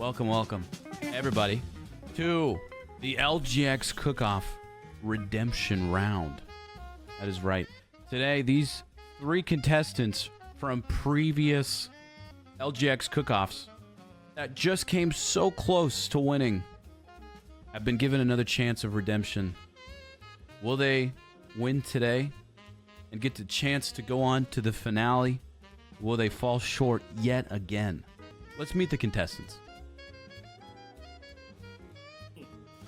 Welcome, everybody, to the LGX Cook-Off Redemption Round. That is right. Today, these three contestants from previous LGX Cook-Offs that just came so close to winning have been given another chance of redemption. Will they win today and get the chance to go on to the finale? Will they fall short yet again? Let's meet the contestants.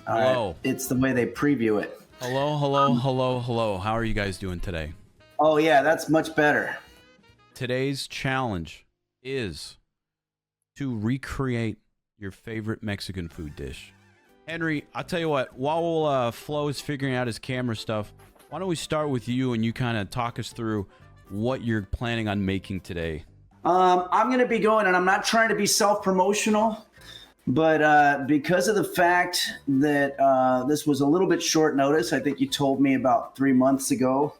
Hello. It's the way they preview it. Hello. How are you guys doing today? Oh, yeah, that's much better. Today's challenge is to recreate your favorite Mexican food dish. Henry, I'll tell you what, while Flo is figuring out his camera stuff, why don't we start with you and you kind of talk us through what you're planning on making today? I'm going to be going, and I'm not trying to be self-promotional, but because of the fact that this was a little bit short notice, I think you told me about 3 months ago,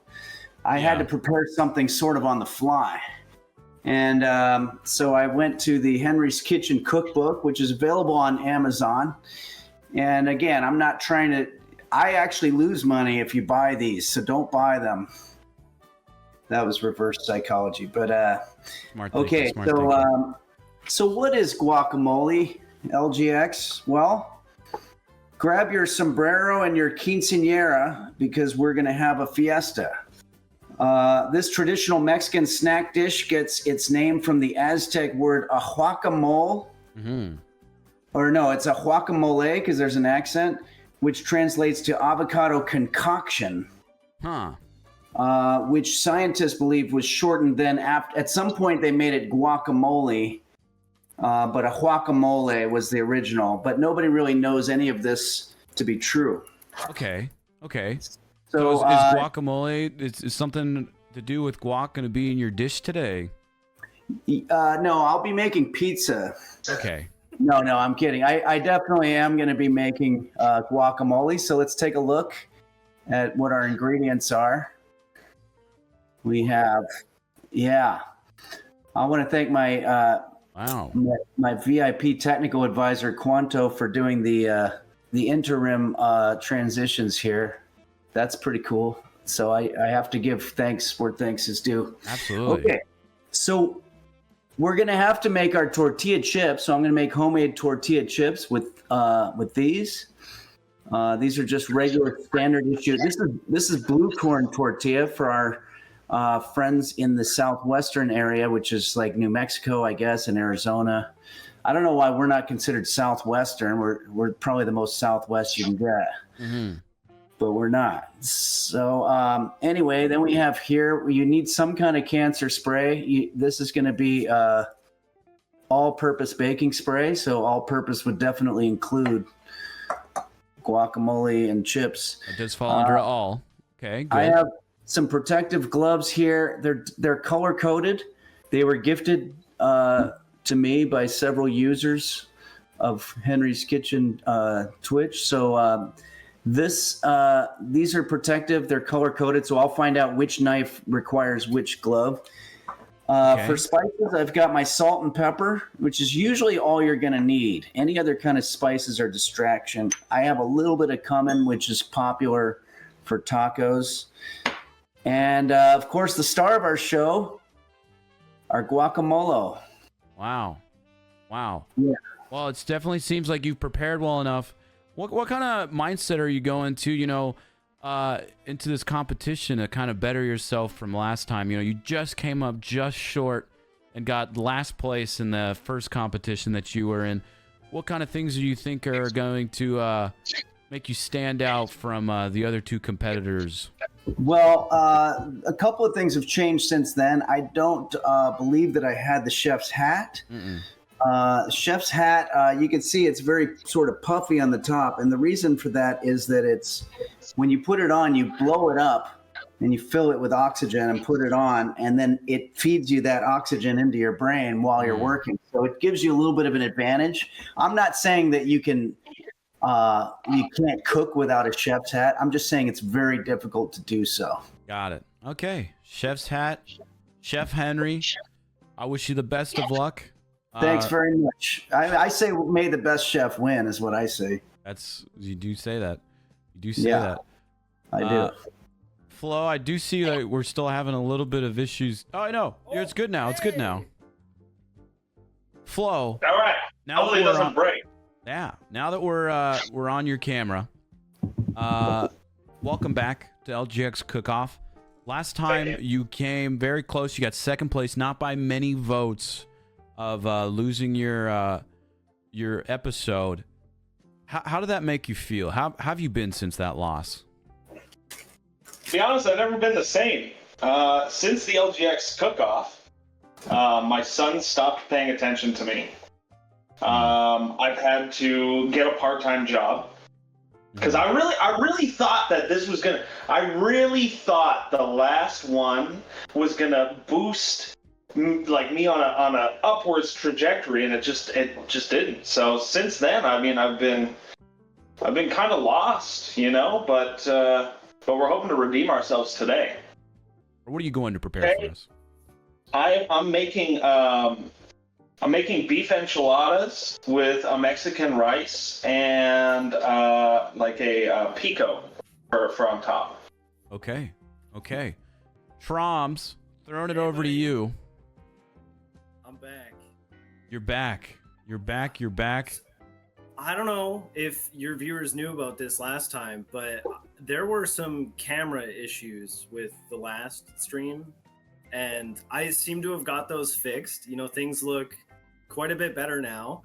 I had to prepare something sort of on the fly. And so I went to the Henry's Kitchen cookbook, which is available on Amazon. And again, I'm not trying to, I actually lose money if you buy these, so don't buy them. That was reverse psychology, but okay. So what is guacamole, LGX? Well, grab your sombrero and your quinceañera because we're going to have a fiesta. This traditional Mexican snack dish gets its name from the Aztec word ahuacamole. Mm-hmm. Or no, it's a guacamole because there's an accent, which translates to avocado concoction. Huh. Which scientists believe was shortened then at some point they made it guacamole, but a guacamole was the original, but nobody really knows any of this to be true. Okay. So is guacamole, is something to do with guac going to be in your dish today? No, I'll be making pizza. Okay. No, I'm kidding. I definitely am going to be making guacamole, so let's take a look at what our ingredients are. We have, I want to thank my my VIP technical advisor Quanto for doing the interim transitions here. That's pretty cool. So I have to give thanks where thanks is due. Absolutely. Okay, so we're gonna have to make our tortilla chips. So I'm gonna make homemade tortilla chips with these. These are just regular standard issue. This is blue corn tortilla for our friends in the southwestern area, which is like New Mexico, I guess, and Arizona. I don't know why we're not considered southwestern. We're probably the most southwest you can get, but we're not. So anyway, then we have here, you need some kind of cancer spray. This is going to be all-purpose baking spray. So all-purpose would definitely include guacamole and chips. It does fall under all. Okay, good. I have some protective gloves here. They're color coded. They were gifted to me by several users of Henry's Kitchen Twitch. So these are protective. They're color coded. So I'll find out which knife requires which glove. Okay. For spices, I've got my salt and pepper, which is usually all you're going to need. Any other kind of spices are distraction. I have a little bit of cumin, which is popular for tacos. And, of course, the star of our show, our guacamole. Wow. Yeah. Well, it definitely seems like you've prepared well enough. What kind of mindset are you going to, into this competition to kind of better yourself from last time? You just came up just short and got last place in the first competition that you were in. What kind of things do you think are going to make you stand out from the other two competitors? Well, a couple of things have changed since then. I don't believe that I had the chef's hat. Chef's hat, you can see it's very sort of puffy on the top. And the reason for that is that it's when you put it on, you blow it up and you fill it with oxygen and put it on. And then it feeds you that oxygen into your brain while you're working. So it gives you a little bit of an advantage. I'm not saying that you can't cook without a chef's hat. I'm just saying it's very difficult to do so. Got it. Okay. Chef's hat. Chef Henry, I wish you the best of luck. Thanks very much. I say may the best chef win is what I say. You do say that. You do say that. I do. Flo, I do see that we're still having a little bit of issues. Oh, I know. It's good now. It's good now. Flo. All right. Now hopefully it doesn't break. Yeah. Now that we're on your camera, welcome back to LGX Cook-Off. Last time you came very close. You got second place, not by many votes, of losing your episode. How did that make you feel? How have you been since that loss? To be honest, I've never been the same. Since the LGX cook-off, my son stopped paying attention to me. I've had to get a part-time job because I really thought that this was gonna. I really thought the last one was gonna boost like me on a upwards trajectory, and it just didn't. So since then, I mean, I've been kind of lost, you know, but we're hoping to redeem ourselves today. What are you going to prepare for us? I'm making beef enchiladas with a Mexican rice and like a pico for on top. Okay. Traumz, throwing it over to you. I'm back. You're back. You're back. I don't know if your viewers knew about this last time, but there were some camera issues with the last stream, and I seem to have got those fixed. You know, things look quite a bit better now.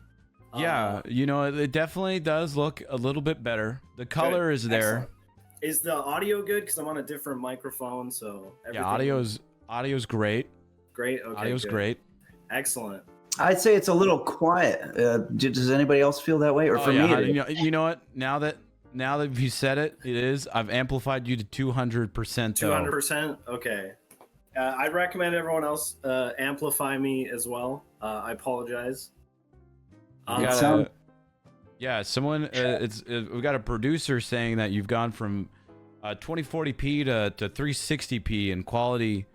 Yeah, you know, it definitely does look a little bit better. The color is there. Excellent. Is the audio good? Because I'm on a different microphone, so everything... Yeah, audio's great. Great. Okay. Audio's great. Excellent. I'd say it's a little quiet. Does anybody else feel that way, or for me? You know what? Now that you said it, it is. I've amplified you to 200%. 200%. Okay. I'd recommend everyone else amplify me as well. I apologize. Yeah, someone. We've got a producer saying that you've gone from 2040p to 360p in quality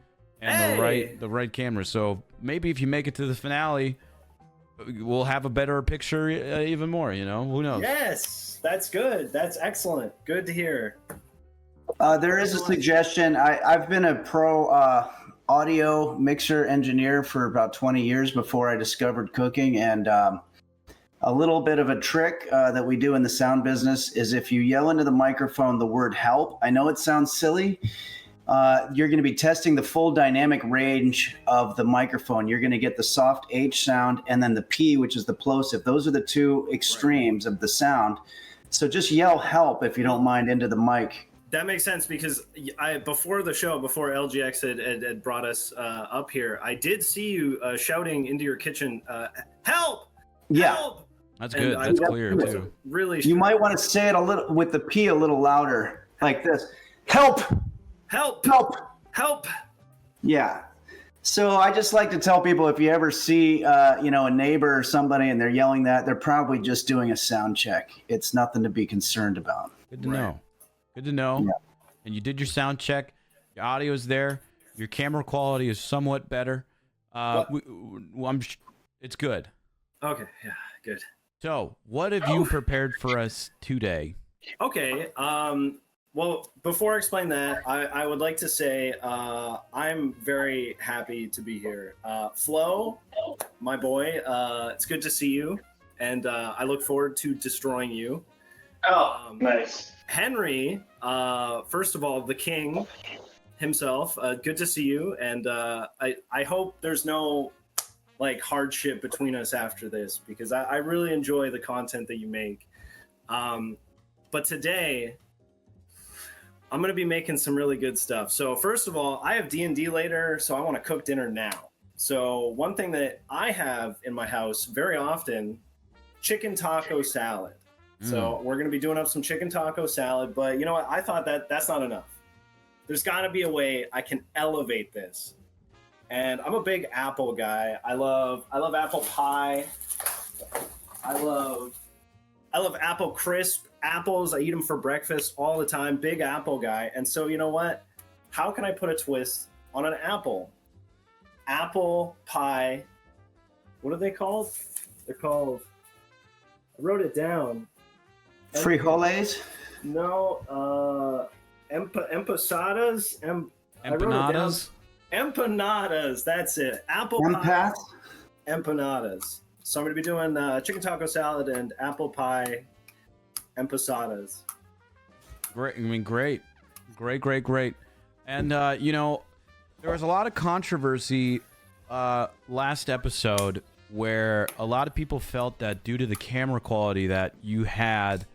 and the right camera. So maybe if you make it to the finale, we'll have a better picture even more. You know, who knows? Yes, that's good. That's excellent. Good to hear. There is a suggestion. I've been a pro audio mixer engineer for about 20 years before I discovered cooking, and a little bit of a trick that we do in the sound business is if you yell into the microphone the word help, I know it sounds silly, you're going to be testing the full dynamic range of the microphone. You're going to get the soft H sound and then the P, which is the plosive. Those are the two extremes of the sound. So just yell help if you don't mind into the mic. That makes sense, because before the show, before LGX had brought us up here, I did see you shouting into your kitchen, help! Yeah. Help! That's good. That's clear too. Really, you might want to say it a little with the P a little louder, like this. Help! Help! Help! Help! Yeah. So I just like to tell people, if you ever see, a neighbor or somebody and they're yelling that, they're probably just doing a sound check. It's nothing to be concerned about. Good to know. Good to know. Yeah. And you did your sound check. Your audio is there. Your camera quality is somewhat better. It's good. Okay. Yeah. Good. So, what have you prepared for us today? Okay. Well, before I explain that, I would like to say I'm very happy to be here. Flo, my boy, it's good to see you, and I look forward to destroying you. Oh, nice. Henry, first of all, the king himself, good to see you, and I hope there's no hardship between us after this, because I really enjoy the content that you make. But today, I'm going to be making some really good stuff. So first of all, I have D&D later, so I want to cook dinner now. So one thing that I have in my house very often, chicken taco salad. So we're going to be doing up some chicken taco salad, but you know what? I thought that's not enough. There's got to be a way I can elevate this. And I'm a big apple guy. I love apple pie. I love apple crisp apples. I eat them for breakfast all the time. Big apple guy. And so, you know what? How can I put a twist on an apple? Apple pie what are they called? They're called. I wrote it down. Frijoles. No, empasadas. I wrote it down. Empanadas. Empanadas. That's it. Apple pie. Empath. Empanadas. So I'm gonna be doing chicken taco salad and apple pie empasadas. Great. I mean, great. And you know, there was a lot of controversy last episode where a lot of people felt that due to the camera quality that you had,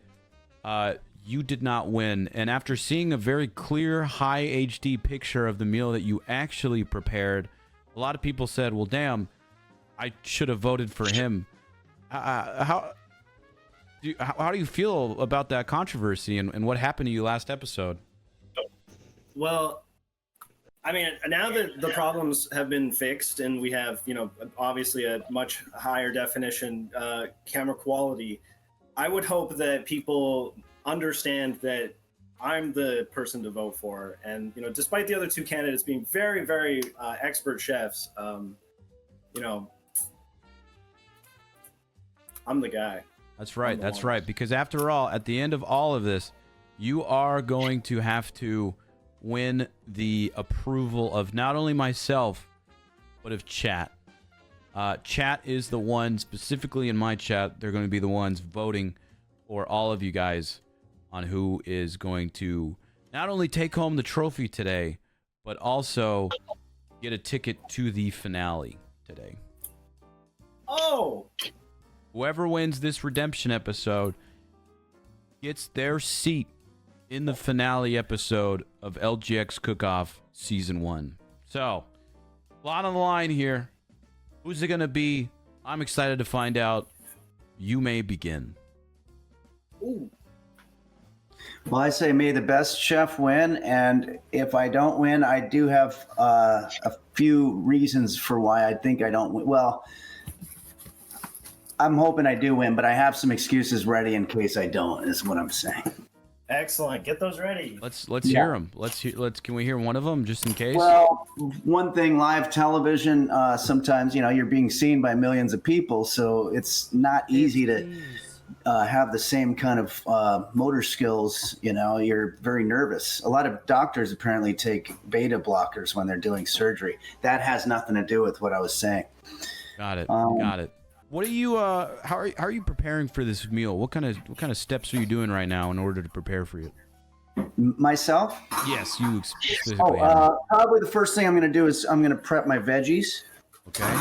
you did not win. And after seeing a very clear, high HD picture of the meal that you actually prepared, a lot of people said, well, damn, I should have voted for him. How do you feel about that controversy and what happened to you last episode? Well, I mean, now that the problems have been fixed and we have, you know, obviously a much higher definition camera quality, I would hope that people understand that I'm the person to vote for. And, you know, despite the other two candidates being very, very expert chefs, you know, I'm the guy. That's right. That's right. Because after all, at the end of all of this, you are going to have to win the approval of not only myself, but of chat. Chat is the one, specifically in my chat, they're going to be the ones voting for all of you guys on who is going to not only take home the trophy today, but also get a ticket to the finale today. Oh! Whoever wins this redemption episode gets their seat in the finale episode of LGX Cook-Off Season 1. So, a lot on the line here. Who's it going to be? I'm excited to find out. You may begin. Ooh. Well, I say may the best chef win, and if I don't win, I do have a few reasons for why I think I don't win. Well, I'm hoping I do win, but I have some excuses ready in case I don't, is what I'm saying. Excellent. Get those ready. Let's hear them. Can we hear one of them just in case? Well, one thing, live television, sometimes, you know, you're being seen by millions of people, so it's not easy to have the same kind of motor skills. You know, you're very nervous. A lot of doctors apparently take beta blockers when they're doing surgery. That has nothing to do with what I was saying. Got it. Got it. What are you? How are you preparing for this meal? What kind of steps are you doing right now in order to prepare for it? Myself? Yes, you specifically. Probably the first thing I'm going to do is I'm going to prep my veggies. Okay.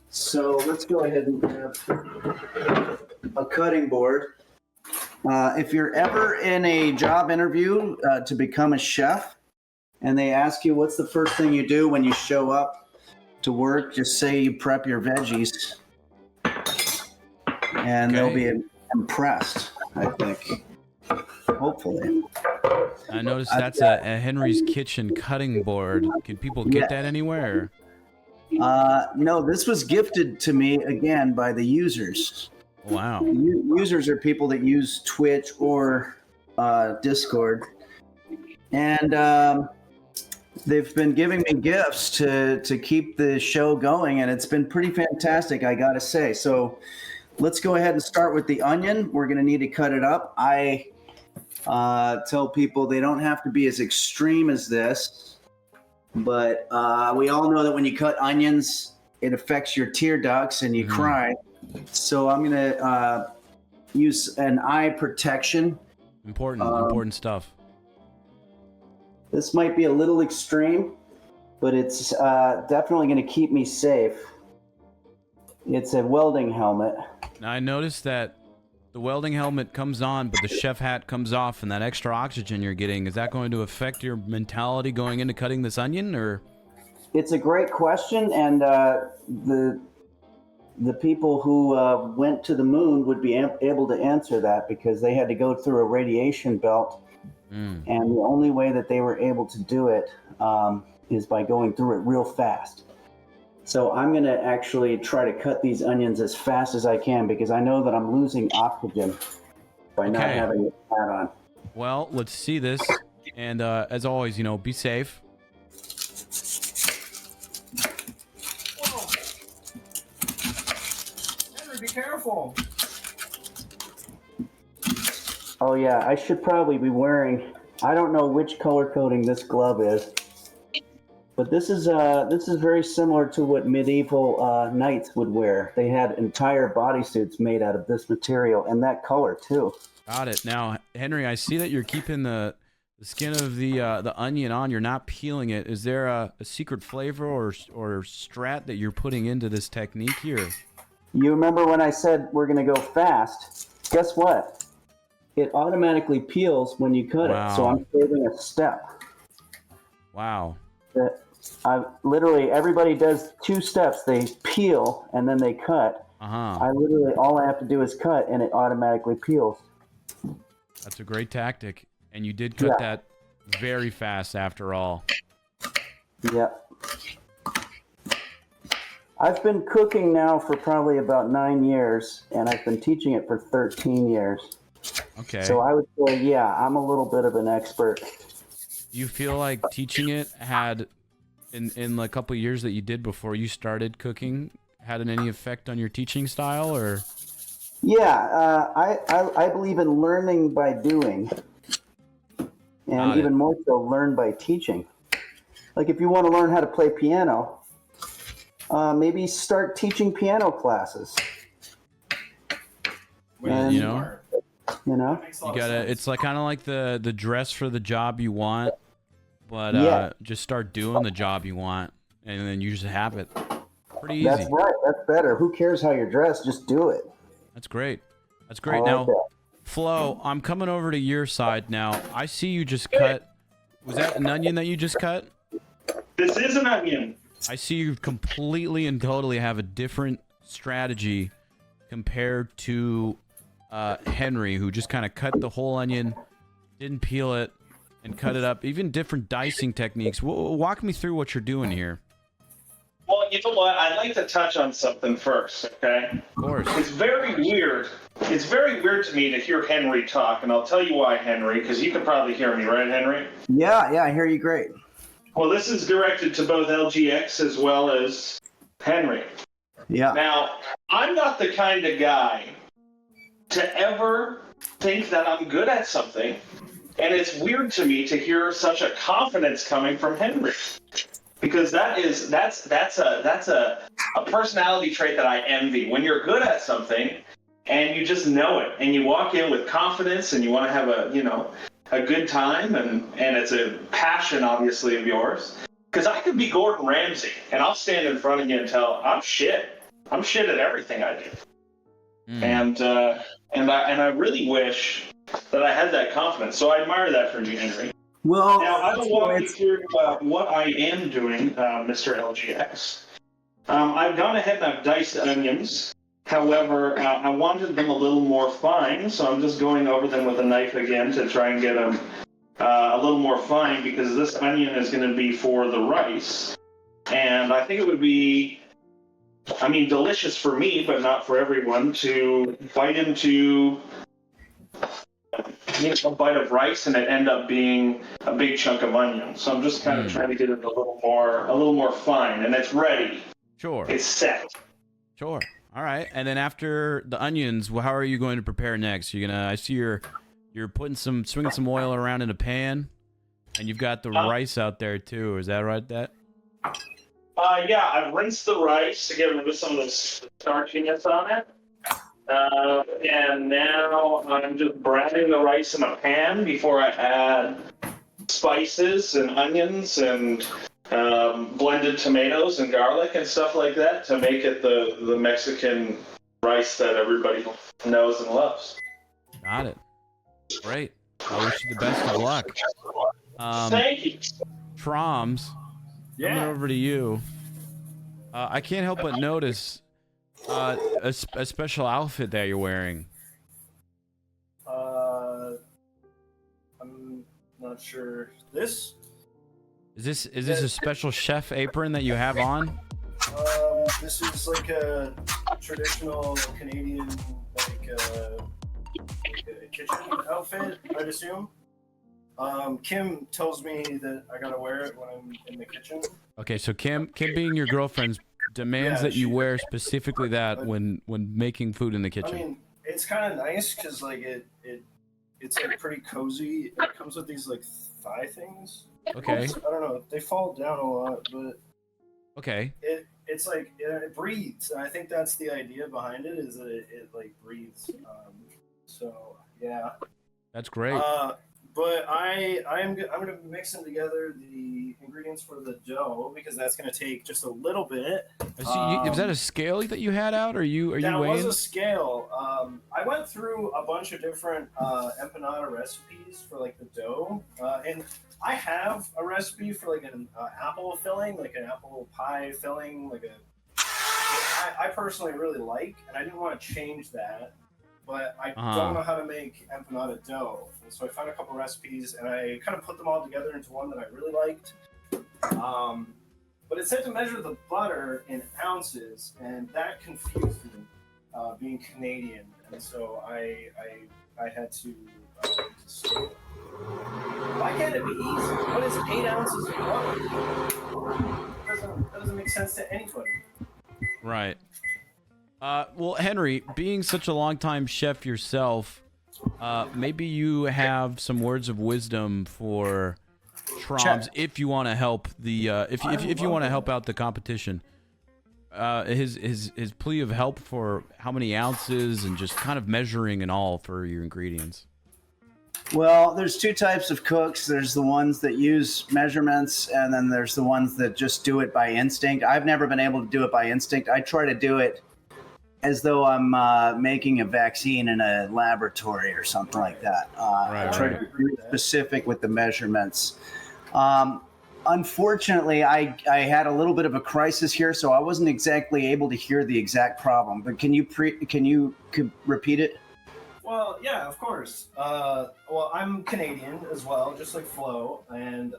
So let's go ahead and grab a cutting board. If you're ever in a job interview to become a chef, and they ask you what's the first thing you do when you show up to work, just say you prep your veggies. And they'll be impressed, I think. Hopefully. I noticed that's a Henry's Kitchen cutting board. Can people get that anywhere? No, this was gifted to me, again, by the users. Wow. Users are people that use Twitch or Discord. And they've been giving me gifts to keep the show going, and it's been pretty fantastic, I gotta say. So let's go ahead and start with the onion. We're going to need to cut it up. I tell people they don't have to be as extreme as this, but we all know that when you cut onions, it affects your tear ducts and you cry. So I'm going to use an eye protection. Important stuff. This might be a little extreme, but it's definitely going to keep me safe. It's a welding helmet. Now, I noticed that the welding helmet comes on, but the chef hat comes off, and that extra oxygen you're getting, is that going to affect your mentality going into cutting this onion, or? It's a great question, and the people who went to the moon would be able to answer that because they had to go through a radiation belt, and the only way that they were able to do it is by going through it real fast. So I'm going to actually try to cut these onions as fast as I can because I know that I'm losing oxygen by not having it hat on. Well, let's see this. And as always, you know, be safe. Henry, be careful. Oh yeah, I should probably be wearing. I don't know which color coding this glove is, but this is very similar to what medieval knights would wear. They had entire bodysuits made out of this material and that color too. Got it. Now, Henry, I see that you're keeping the skin of the onion on. You're not peeling it. Is there a secret flavor or strat that you're putting into this technique here? You remember when I said we're gonna go fast? Guess what? It automatically peels when you cut it, so I'm saving a step. Wow. Literally, everybody does 2 steps. They peel and then they cut. I literally, all I have to do is cut and it automatically peels. That's a great tactic. And you did cut that very fast after all. Yep. I've been cooking now for probably about 9 years, and I've been teaching it for 13 years. Okay. So I would say, yeah, I'm a little bit of an expert. Do you feel like teaching it had, in the couple of years that you did before you started cooking, had any effect on your teaching style, or? Yeah, I believe in learning by doing, and even more so, learn by teaching. Like if you want to learn how to play piano, maybe start teaching piano classes. And, you know, you gotta. It's like kind of like the dress for the job you want, but just start doing the job you want, and then you just have it. Pretty easy. That's right. That's better. Who cares how you're dressed? Just do it. That's great. That's great. Now, Flo, I'm coming over to your side now. I see you just cut. Was that an onion that you just cut? This is an onion. I see you completely and totally have a different strategy compared to Henry, who just kind of cut the whole onion, didn't peel it, and cut it up. Even different dicing techniques. Walk me through what you're doing here. Well, you know what? I'd like to touch on something first, okay? Of course. It's very weird. It's very weird to me to hear Henry talk, and I'll tell you why, Henry, because you can probably hear me, right, Henry? Yeah, I hear you great. Well, this is directed to both LGX as well as Henry. Yeah. Now, I'm not the kind of guy to ever think that I'm good at something, and it's weird to me to hear such a confidence coming from Henry. Because that's a personality trait that I envy. When you're good at something and you just know it and you walk in with confidence and you want to have a good time and it's a passion obviously of yours. Because I could be Gordon Ramsay and I'll stand in front of you and tell I'm shit. I'm shit at everything I do. And I really wish that I had that confidence. So I admire that from you, Henry. Well, now, I will walk you through what I am doing, Mr. LGX. I've gone ahead and I've diced onions. However, I wanted them a little more fine, so I'm just going over them with a knife again to try and get them a little more fine, because this onion is going to be for the rice. And I think it would be, delicious for me, but not for everyone, to bite into a bite of rice and it end up being a big chunk of onion. So I'm just kind of trying to get it a little more fine, and it's ready. Sure. It's set. Sure. All right. And then after the onions, how are you going to prepare next? I see you're swinging some oil around in a pan, and you've got the rice out there too. Is that right? Yeah, I've rinsed the rice to get rid of some of the starchiness on it. And now I'm just browning the rice in a pan before I add spices and onions and blended tomatoes and garlic and stuff like that to make it the Mexican rice that everybody knows and loves. Got it. Great. I wish you the best of luck. Thank you. Traumz, coming over to you. I can't help but notice a special outfit that you're wearing. I'm not sure. This? Is this a special chef apron that you have on? This is like a traditional Canadian kitchen outfit, I'd assume. Kim tells me that I gotta wear it when I'm in the kitchen. Okay, so Kim being your girlfriend's demands Yeah, that you she- wear specifically that when making food in the I kitchen. mean, it's kind of nice because like it's like pretty cozy. It comes with these like thigh things. Okay. I don't know. They fall down a lot, but Okay. it's like it breathes, and I think that's the idea behind it is that it like breathes. So yeah. That's great. But I'm gonna be mixing together the ingredients for the dough because that's gonna take just a little bit. Was that a scale that you had out, or are you That weighing? was a scale. I went through a bunch of different empanada recipes for like the dough, and I have a recipe for like an apple filling, like an apple pie filling, like I personally really like, and I didn't want to change that, but I don't know how to make empanada dough, and so I found a couple recipes, and I kind of put them all together into one that I really liked. But it said to measure the butter in ounces, and that confused me, being Canadian, and so I had to scale. Why can't it be easy? What is 8 ounces of butter? That doesn't make sense to anybody. Right. Well, Henry, being such a long-time chef yourself, maybe you have some words of wisdom for Traumz if you want to help the if you want to help out the competition. His plea of help for how many ounces and just kind of measuring and all for your ingredients. Well, there's two types of cooks. There's the ones that use measurements, and then there's the ones that just do it by instinct. I've never been able to do it by instinct. I try to do it as though I'm making a vaccine in a laboratory or something like that. I try to be really specific with the measurements. Unfortunately, I had a little bit of a crisis here, so I wasn't exactly able to hear the exact problem. But can you repeat it? Well, yeah, of course. Well, I'm Canadian as well, just like Flo, and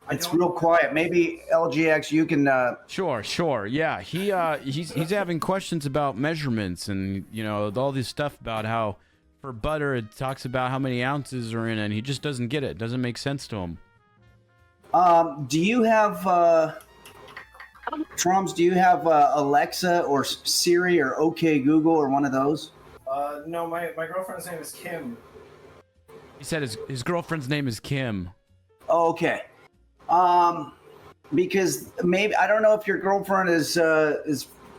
It's real quiet. Maybe LGX, you can. Sure. Yeah, he's having questions about measurements and all this stuff about how for butter it talks about how many ounces are in it, and he just doesn't get it. It doesn't make sense to him. Do you have Traumz? Do you have Alexa or Siri or OK Google or one of those? No, my girlfriend's name is Kim. He said his girlfriend's name is Kim. Oh, okay. Because maybe I don't know if your girlfriend is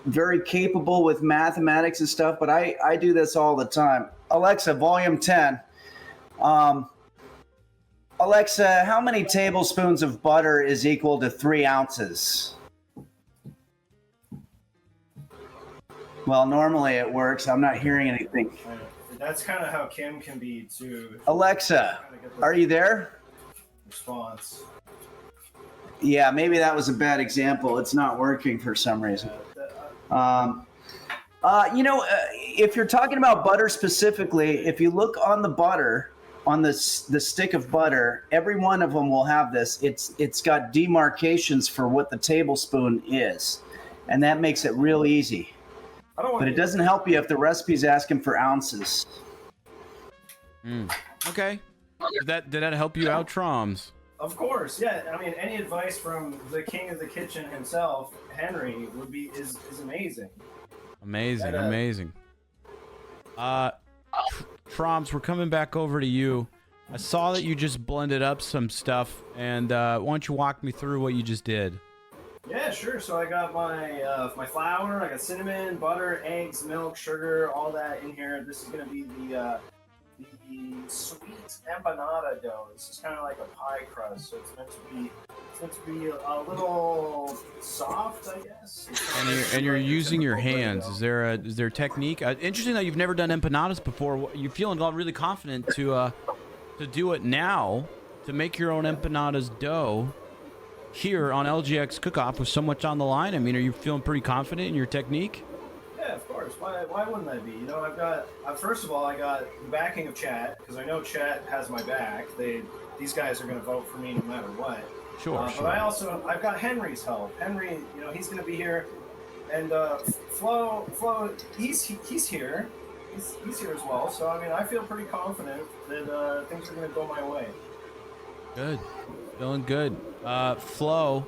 very capable with mathematics and stuff, but I do this all the time. Alexa, volume 10. Alexa, how many tablespoons of butter is equal to 3 ounces? Well, normally it works. I'm not hearing anything. That's kind of how Kim can be too. Alexa, are you there? Response. Yeah, maybe that was a bad example. It's not working for some reason. If you're talking about butter specifically, if you look on the butter, on the stick of butter, every one of them will have this. It's got demarcations for what the tablespoon is, and that makes it real easy. But it doesn't help you if the recipe's asking for ounces. Okay. Did that help you out, Traumz? Of course, yeah. I mean, any advice from the king of the kitchen himself, Henry, is amazing. Amazing. Traumz, we're coming back over to you. I saw that you just blended up some stuff, and why don't you walk me through what you just did? Yeah, sure. So I got my flour, I got cinnamon, butter, eggs, milk, sugar, all that in here. This is gonna be the sweet empanada dough. This is kind of like a pie crust, so it's meant to be a little soft, I guess. And you're using your hands. Is there a technique? Interesting that you've never done empanadas before. You're feeling really confident to do it now, to make your own empanadas dough here on LGX Cook-Off with so much on the line. I mean, are you feeling pretty confident in your technique? Yeah, of course. Why wouldn't I be? I've got first of all, I got the backing of chat because I know chat has my back. These guys are going to vote for me no matter what. Sure. But I've got Henry's help. Henry, he's going to be here, and Flo, he's here. He's here as well. So I mean, I feel pretty confident that things are going to go my way. Good. Feeling good. Flo,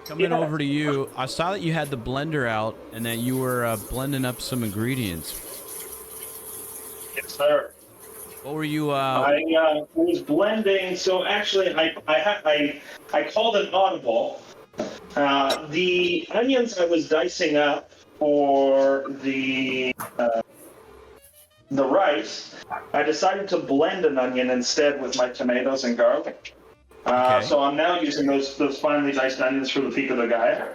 coming over to you. I saw that you had the blender out and that you were blending up some ingredients. Yes, sir. What were you? I was blending. So actually, I called an audible. The onions I was dicing up for the rice, I decided to blend an onion instead with my tomatoes and garlic. Okay. So I'm now using those finely diced onions for the pico de gallo,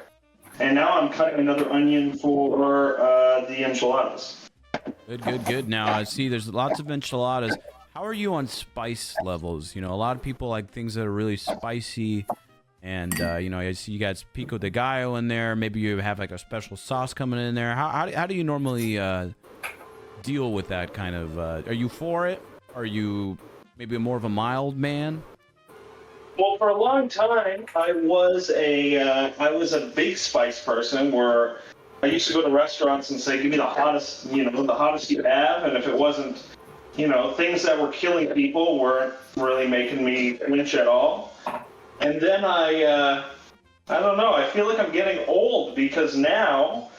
and now I'm cutting another onion for the enchiladas. Good. Now I see there's lots of enchiladas. How are you on spice levels? You know, a lot of people like things that are really spicy, and you know, I see you got pico de gallo in there. Maybe you have like a special sauce coming in there. How do you normally deal with that kind of? Are you for it? Are you maybe more of a mild man? Well, for a long time, I was a big spice person where I used to go to restaurants and say, "Give me the hottest, the hottest you have," and if it wasn't, things that were killing people weren't really making me flinch at all. And then I don't know. I feel like I'm getting old because now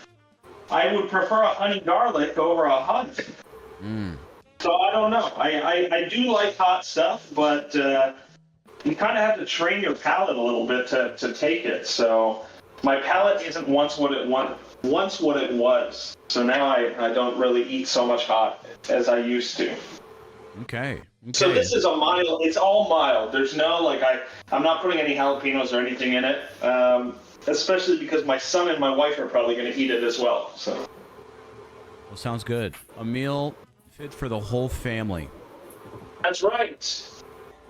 I would prefer a honey garlic over a hot. So I don't know. I do like hot stuff, but you kind of have to train your palate a little bit to take it. So my palate isn't once what it was. So now I don't really eat so much hot as I used to. Okay. So this is a mild. It's all mild. There's no I'm not putting any jalapenos or anything in it. Especially because my son and my wife are probably going to eat it as well. So. Well, sounds good. A meal fit for the whole family. That's right.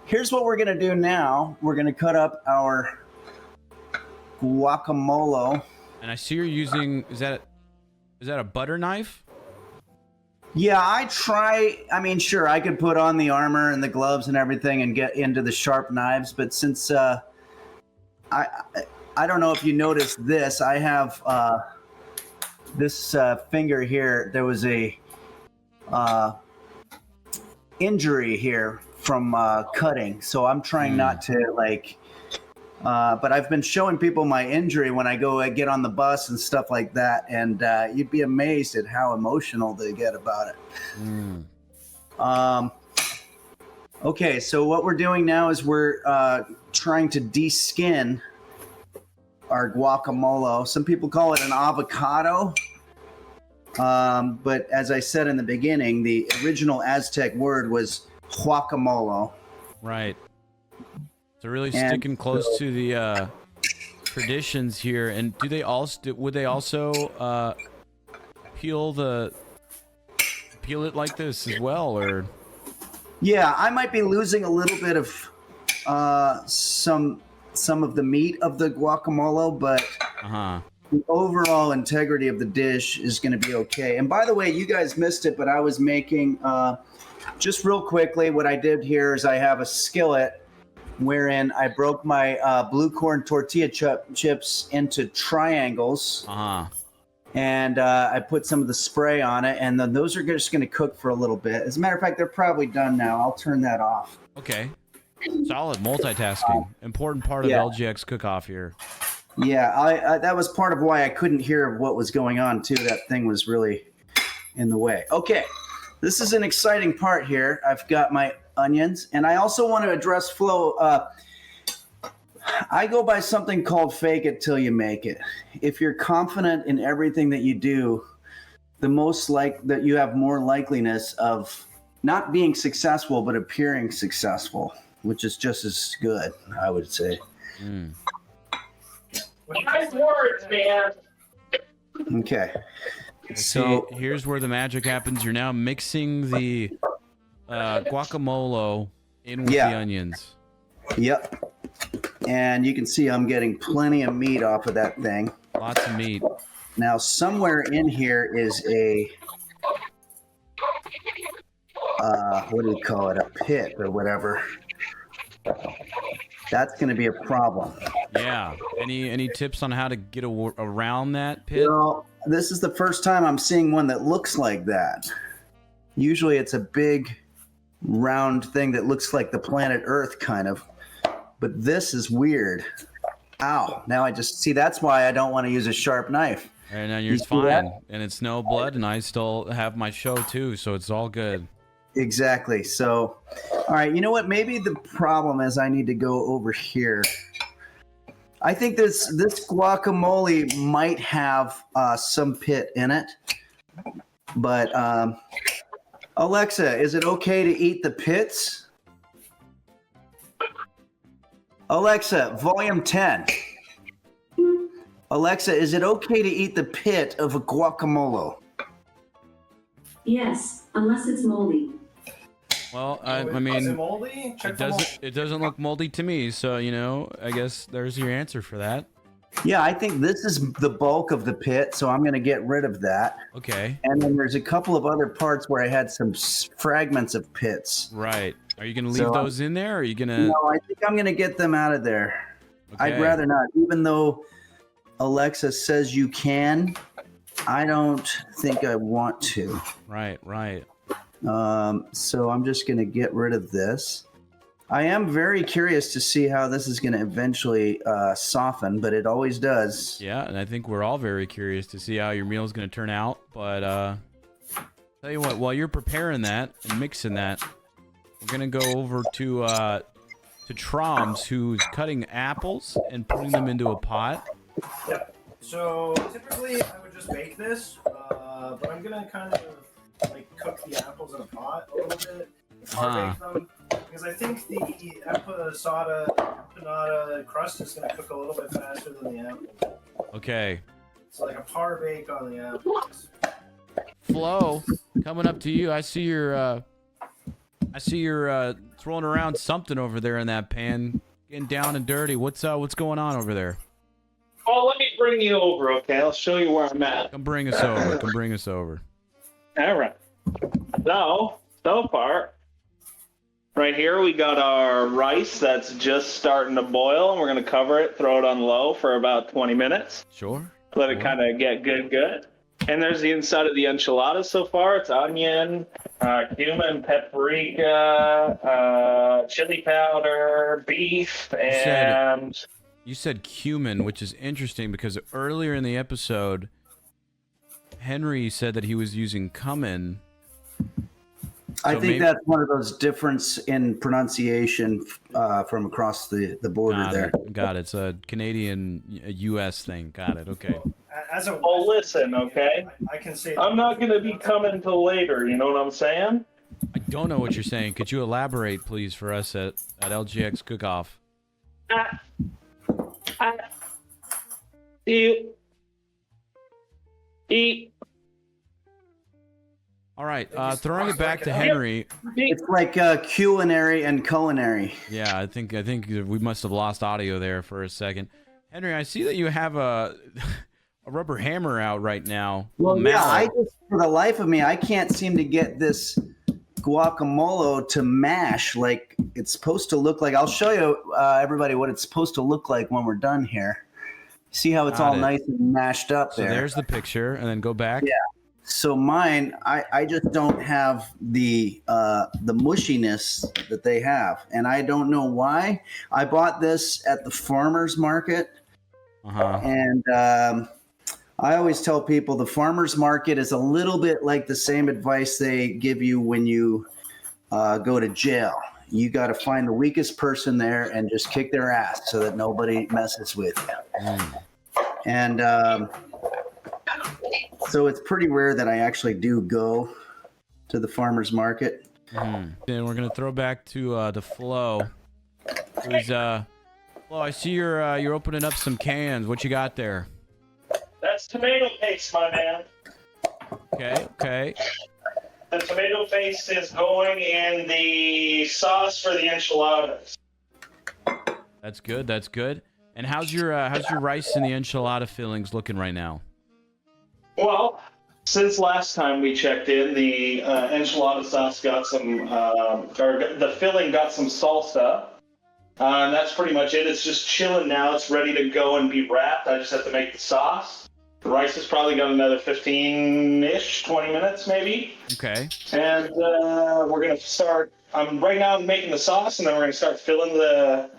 Here's what we're gonna do now. We're gonna cut up our guacamole. And I see you're using, is that a butter knife? Yeah, I mean, sure, I could put on the armor and the gloves and everything and get into the sharp knives, but since I don't know if you noticed this, I have this finger here. There was a injury here from cutting, so I'm trying not to but I've been showing people my injury when I go get on the bus and stuff like that, and you'd be amazed at how emotional they get about it. Okay, so what we're doing now is we're trying to de-skin our guacamole. Some people call it an avocado, but as I said in the beginning, the original Aztec word was guacamole. Right. So really sticking close to the traditions here. And would they also peel it like this as well, or? Yeah, I might be losing a little bit of some of the meat of the guacamole, but the overall integrity of the dish is going to be okay. And by the way, you guys missed it, but I was making just real quickly. What I did here is I have a skillet wherein I broke my blue corn tortilla chips into triangles. And I put some of the spray on it, and then those are just going to cook for a little bit. As a matter of fact, they're probably done now. I'll turn that off. Okay. Solid multitasking. Important part of LGX cook-off here. Yeah, I that was part of why I couldn't hear what was going on, too. That thing was really in the way. Okay, this is an exciting part here. I've got my onions, and I also want to address Flo. I go by something called fake it till you make it. If you're confident in everything that you do, the most that you have more likeliness of not being successful but appearing successful, which is just as good, I would say. Nice words, man. Okay. So here's where the magic happens. You're now mixing the guacamole in with the onions. Yep. And you can see I'm getting plenty of meat off of that thing. Lots of meat. Now, somewhere in here is a, what do you call it? A pit or whatever. That's going to be a problem. Yeah. Any tips on how to get around that pit? Well, this is the first time I'm seeing one that looks like that. Usually it's a big round thing that looks like the planet Earth kind of. But this is weird. Ow. Now I just see that's why I don't want to use a sharp knife. And then you're see fine. that? And it's no blood, and I still have my show too, so it's all good. Exactly. So, all right. You know what? Maybe the problem is I need to go over here. I think this guacamole might have some pit in it. But Alexa, is it okay to eat the pits? Alexa, volume 10. Alexa, is it okay to eat the pit of a guacamole? Yes, unless it's moldy. Well, I Is mean, it moldy? Check the it doesn't look moldy to me, so you know, I guess there's your answer for that. Yeah, I think this is the bulk of the pit, so I'm going to get rid of that. Okay. And then there's a couple of other parts where I had some fragments of pits. Right. Are you gonna leave So, those in there, or are you gonna? No, I think I'm going to get them out of there. Okay. I'd rather not, even though Alexa says you can. I don't think I want to. Right. Right. So I'm just going to get rid of this. I am very curious to see how this is going to eventually soften, but it always does. Yeah, and I think we're all very curious to see how your meal is gonna turn out. But tell you what, while you're preparing that and mixing that, we're gonna go over to Traumz, who's cutting apples and putting them into a pot. Yeah. So typically I would just bake this, but I'm gonna kind of like cook the apples in a pot a little bit. Bake them, because I think the empanada crust is gonna cook a little bit faster than the apple. Okay. So like a par bake on the apples. Flo, coming up to you. I see you're throwing around something over there in that pan, getting down and dirty. What's going on over there? Oh, let me bring you over, okay? I'll show you where I'm at. Come bring us over. Come bring us over. All right. So far, right here we got our rice that's just starting to boil, and we're going to cover it, throw it on low for about 20 minutes. Sure. Let it kind of get good. And there's the inside of the enchiladas so far. It's onion, cumin, paprika, chili powder, beef, and... You said cumin, which is interesting because earlier in the episode, Henry said that he was using cumin. I think that's one of those difference in pronunciation from across the border there. Got it. It's a Canadian, U.S. thing. Got it. Okay. Oh, listen, okay? I can say I'm not going to be coming till later, you know what I'm saying? I don't know what you're saying. Could you elaborate, please, for us at LGX Cook-Off? Eat. All right, throwing it back to Henry. It's like culinary and culinary. Yeah, I think we must have lost audio there for a second. Henry, I see that you have a rubber hammer out right now. Well, yeah, for the life of me, I can't seem to get this guacamole to mash like it's supposed to look like. I'll show you, everybody, what it's supposed to look like when we're done here. See how it's all nice and mashed up there. So there's the picture, and then go back. Yeah. So mine, I just don't have the mushiness that they have, and I don't know why. I bought this at the farmer's market, and I always tell people the farmer's market is a little bit like the same advice they give you when you go to jail. You got to find the weakest person there and just kick their ass so that nobody messes with you. And so it's pretty rare that I actually do go to the farmer's market. And we're gonna throw back to Flo. Flo, I see you're opening up some cans. What you got there? That's tomato paste, my man. Okay. The tomato paste is going in the sauce for the enchiladas. That's good. And how's your rice and the enchilada fillings looking right now? Well, since last time we checked in, the enchilada sauce got some, or the filling got some salsa. And that's pretty much it. It's just chilling now. It's ready to go and be wrapped. I just have to make the sauce. The rice has probably got another 15-ish, 20 minutes maybe. Okay. And we're going to start, right now I'm making the sauce, and then we're going to start filling the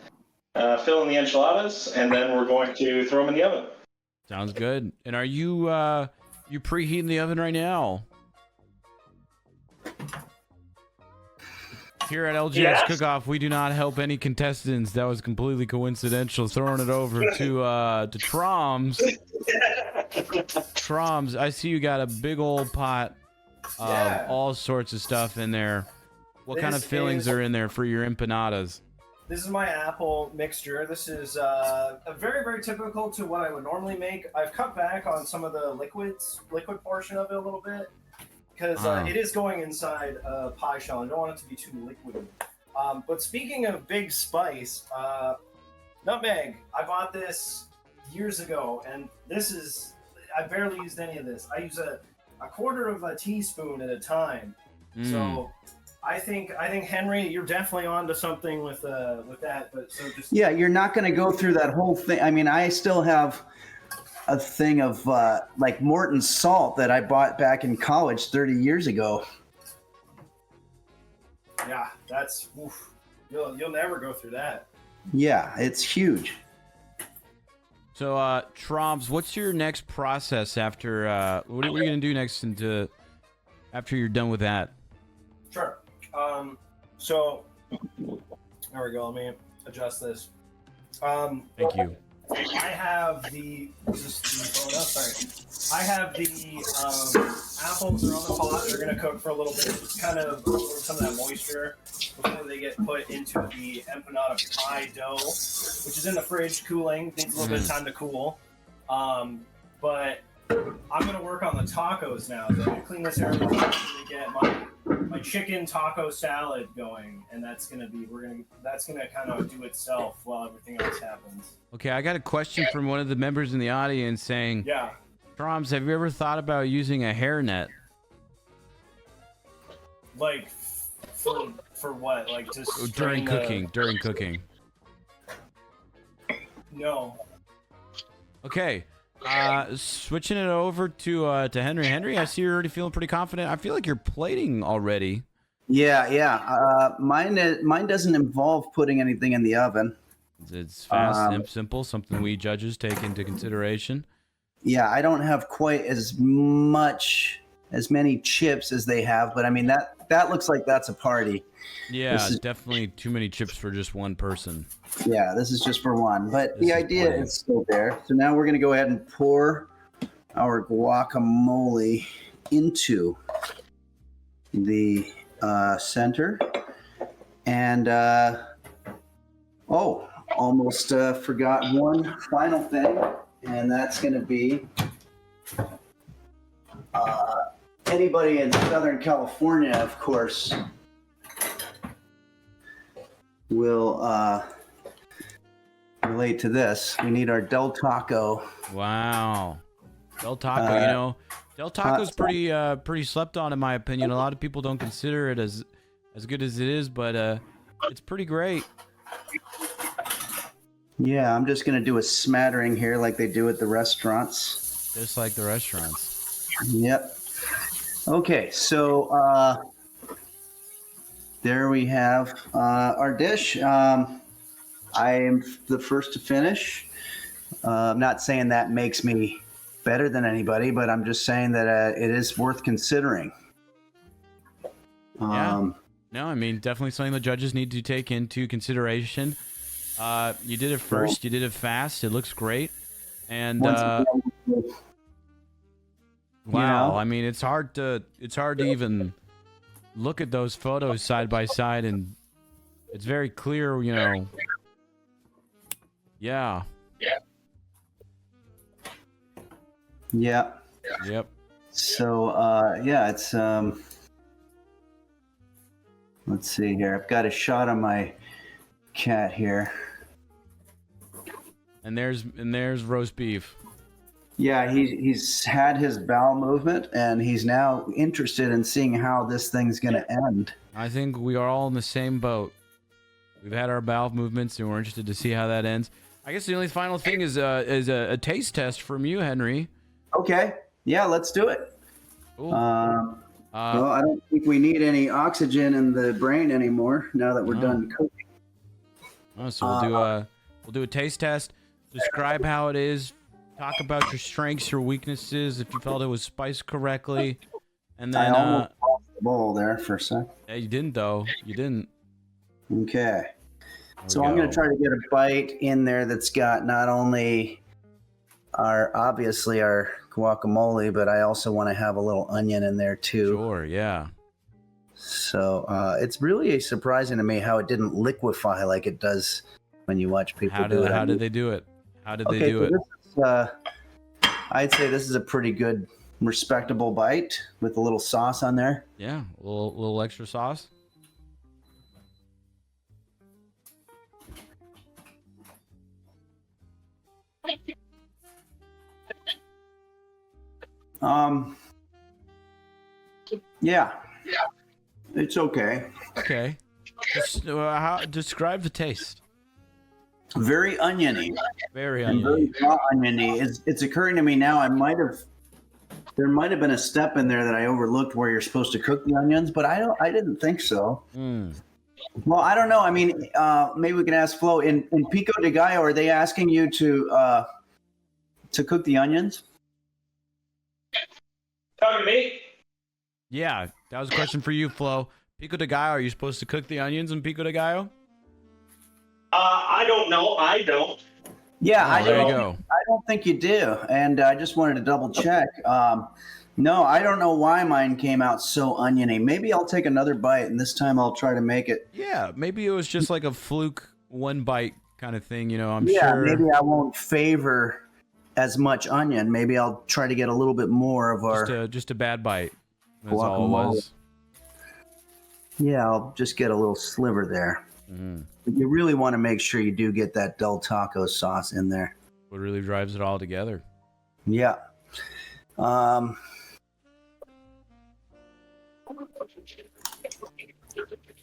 fill in the enchiladas, and then we're going to throw them in the oven. Sounds good. And are you you preheating the oven right now? Here at LGX Yes. Cook-Off, we do not help any contestants. That was completely coincidental. Throwing it over to Traumz. Traumz, I see you got a big old pot of Yeah. all sorts of stuff in there. What kind of This fillings is- are in there for your empanadas? This is my apple mixture. This is a very, very typical to what I would normally make. I've cut back on some of the liquid portion of it a little bit because it is going inside a pie shell. I don't want it to be too liquidy. But speaking of big spice, nutmeg. I bought this years ago, and this is I barely used any of this. I use a quarter of a teaspoon at a time. So I think Henry, you're definitely onto something with that. But so just Yeah, you're not going to go through that whole thing. I mean, I still have a thing of like Morton salt that I bought back in college 30 years ago. yeah, that's oof, you'll never go through that. Yeah, it's huge. So, Traumz, what's your next process after? What are you gonna do next after you're done with that? Sure. So there we go. Let me adjust this. Thank you. I have the I have the apples that are on the pot. They're gonna cook for a little bit, just kind of absorb some of that moisture before they get put into the empanada pie dough, which is in the fridge cooling. Needs a little bit of time to cool. But I'm gonna work on the tacos now. So I'm gonna clean this area up to get my chicken taco salad going, and that's gonna kind of do itself while everything else happens. Okay, I got a question from one of the members in the audience saying, Yeah. Traumz, have you ever thought about using a hairnet? Like for what? Like just During strain the- cooking. During cooking. No. Okay. Switching it over to Henry. Henry, I see you're already feeling pretty confident. I feel like you're plating already. Yeah. Mine doesn't involve putting anything in the oven. It's fast and simple, something we judges take into consideration. Yeah, I don't have quite as many chips as they have, but I mean that looks like that's a party. Yeah, This is- definitely too many chips for just one person. Yeah, this is just for one, but This the is idea plenty. is still there. So now we're gonna go ahead and pour our guacamole into the center, and almost forgot one final thing, and that's gonna be anybody in Southern California, of course, will relate to this. We need our Del Taco. Wow. Del Taco, Del Taco's pretty slept on in my opinion. A lot of people don't consider it as good as it is, but it's pretty great. Yeah, I'm just gonna do a smattering here like they do at the restaurants. Just like the restaurants. Yep. Okay, so there we have our dish. I am the first to finish. I'm not saying that makes me better than anybody, but I'm just saying that it is worth considering. Yeah. No, I mean, definitely something the judges need to take into consideration. You did it first. You did it fast. It looks great. And Once again, wow, know? I mean, it's hard to even look at those photos side by side, and it's very clear, Yeah. yeah. Yep. So yeah, it's let's see here. I've got a shot of my cat here. And there's roast beef. Yeah, he's had his bowel movement, and he's now interested in seeing how this thing's going to end. I think we are all in the same boat. We've had our bowel movements, and we're interested to see how that ends. I guess the only final thing is a taste test from you, Henry. Okay, yeah, let's do it. Cool. Well, I don't think we need any oxygen in the brain anymore now that we're No. done cooking. So we'll We'll do a taste test. Describe how it is. Talk about your strengths, your weaknesses, if you felt it was spiced correctly. And then, I almost lost the bowl there for a sec. yeah, you didn't, though. You didn't. Okay. So we I'm going go. to try to get a bite in there that's got not only obviously our guacamole, but I also want to have a little onion in there too. Sure, yeah. So it's really surprising to me how it didn't liquefy like it does when you watch people do it. How did they do it? How did they Okay, do so it? this is, I'd say this is a pretty good, respectable bite with a little sauce on there. Yeah, a little extra sauce. Yeah, it's okay. Okay. Describe the taste. Very oniony. Very And oniony. very raw oniony. It's occurring to me now. There might have been a step in there that I overlooked where you're supposed to cook the onions, but I didn't think so. Well, I don't know. I mean, maybe we can ask Flo. In Pico de Gallo, are they asking you to cook the onions? Talking to me? Yeah, that was a question for you, Flo. Pico de Gallo, are you supposed to cook the onions in Pico de Gallo? I don't know. I don't. Yeah, Oh, there you go. I don't think you do, and I just wanted to double check. No, I don't know why mine came out so oniony. Maybe I'll take another bite, and this time I'll try to make it. Yeah, maybe it was just like a fluke one bite kind of thing, you know, I'm Yeah, sure. maybe I won't favor as much onion. Maybe I'll try to get a little bit more of our. Just a bad bite. That's all it guacamole. was. Yeah, I'll just get a little sliver there. But you really want to make sure you do get that Del Taco sauce in there. What really drives it all together. Yeah.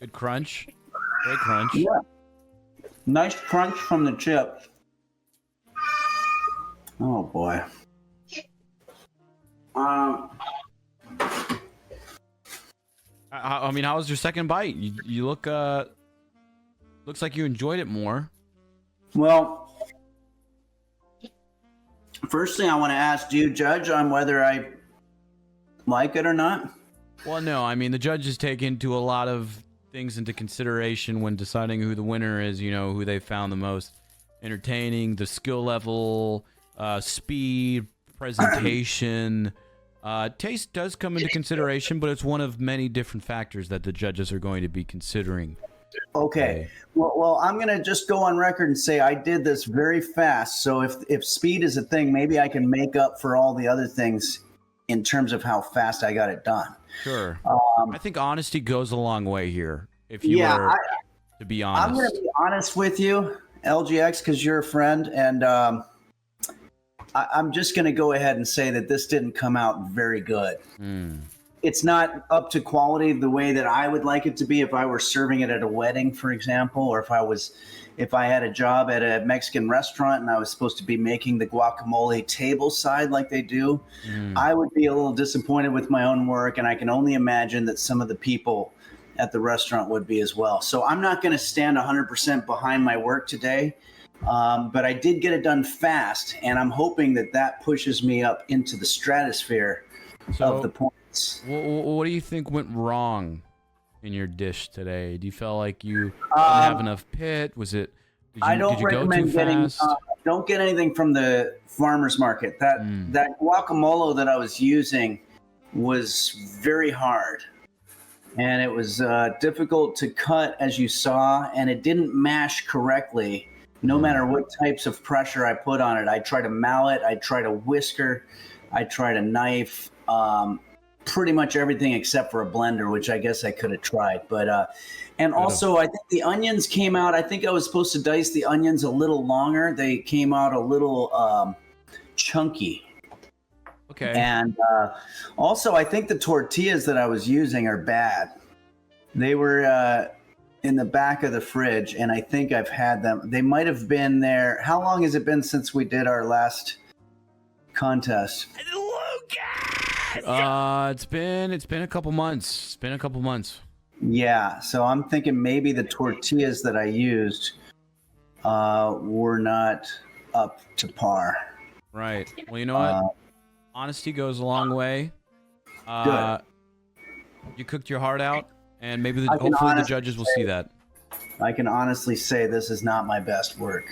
Good crunch. Great crunch. Yeah. Nice crunch from the chip. Oh boy. I mean, how was your second bite? You look looks like you enjoyed it more. Well, first thing I want to ask, do you judge on whether I like it or not? Well, no, I mean, the judges take into a lot of things into consideration when deciding who the winner is, you know, who they found the most entertaining, the skill level, speed, presentation. Taste does come into consideration, but it's one of many different factors that the judges are going to be considering. Okay. Well, I'm going to just go on record and say I did this very fast. So if speed is a thing, maybe I can make up for all the other things in terms of how fast I got it done. Sure. I think honesty goes a long way here. If you were to be honest. I'm going to be honest with you, LGX, because you're a friend, and I'm just going to go ahead and say that this didn't come out very good. It's not up to quality the way that I would like it to be if I were serving it at a wedding, for example, or if I had a job at a Mexican restaurant and I was supposed to be making the guacamole table side like they do. I would be a little disappointed with my own work, and I can only imagine that some of the people at the restaurant would be as well. So I'm not going to stand 100% behind my work today. But I did get it done fast, and I'm hoping that pushes me up into the stratosphere of the points. What do you think went wrong in your dish today? Do you feel like you didn't have enough pit? Was it? I don't recommend getting. Don't get anything from the farmer's market. That guacamole that I was using was very hard, and it was difficult to cut, as you saw, and it didn't mash correctly. No matter what types of pressure I put on it, I try to mallet, I try to whisker, I try to knife, pretty much everything except for a blender, which I guess I could have tried. But and also, I think the onions came out. I think I was supposed to dice the onions a little longer. They came out a little chunky. Okay. And also, I think the tortillas that I was using are bad. They were in the back of the fridge, and I think I've had them. They might have been there. How long has it been since we did our last contest? It's been a couple months. Yeah, so I'm thinking maybe the tortillas that I used were not up to par. Right. Well, you know what? Honesty goes a long way. Good. You cooked your heart out, and maybe I can hopefully the honestly judges will say- see that. I can honestly say this is not my best work.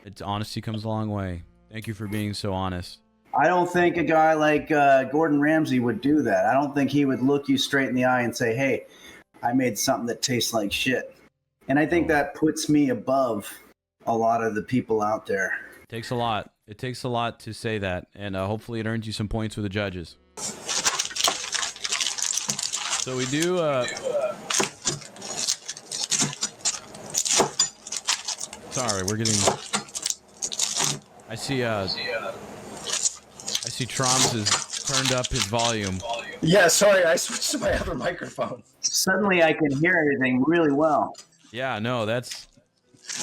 It's honesty comes a long way. Thank you for being so honest. I don't think a guy like Gordon Ramsay would do that. I don't think he would look you straight in the eye and say, hey, I made something that tastes like shit. And I think that puts me above a lot of the people out there. It takes a lot. It takes a lot to say that, and hopefully it earns you some points with the judges. So we do... Sorry, we're getting... I see Traumz has turned up his volume. Yeah, sorry, I switched to my other microphone. Suddenly I can hear everything really well. Yeah, no, that's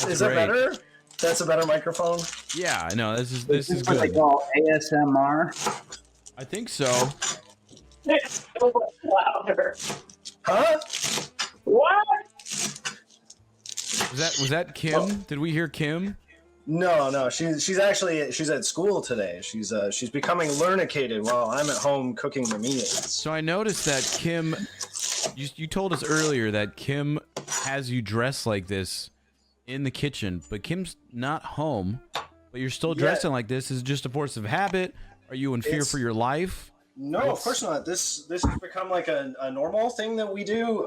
Is that great. better? That's a better microphone? Yeah, I know. This is What they good. call ASMR. I think so. It's so much louder. Huh? What? Was that Kim? Did we hear Kim? No, she's at school today. She's becoming learnicated while I'm at home cooking the meals. So I noticed that Kim, you told us earlier that Kim has you dressed like this in the kitchen, but Kim's not home, but you're still dressing like this. Is it just a force of habit? Are you in fear for your life? No, of course not. This has become like a normal thing that we do.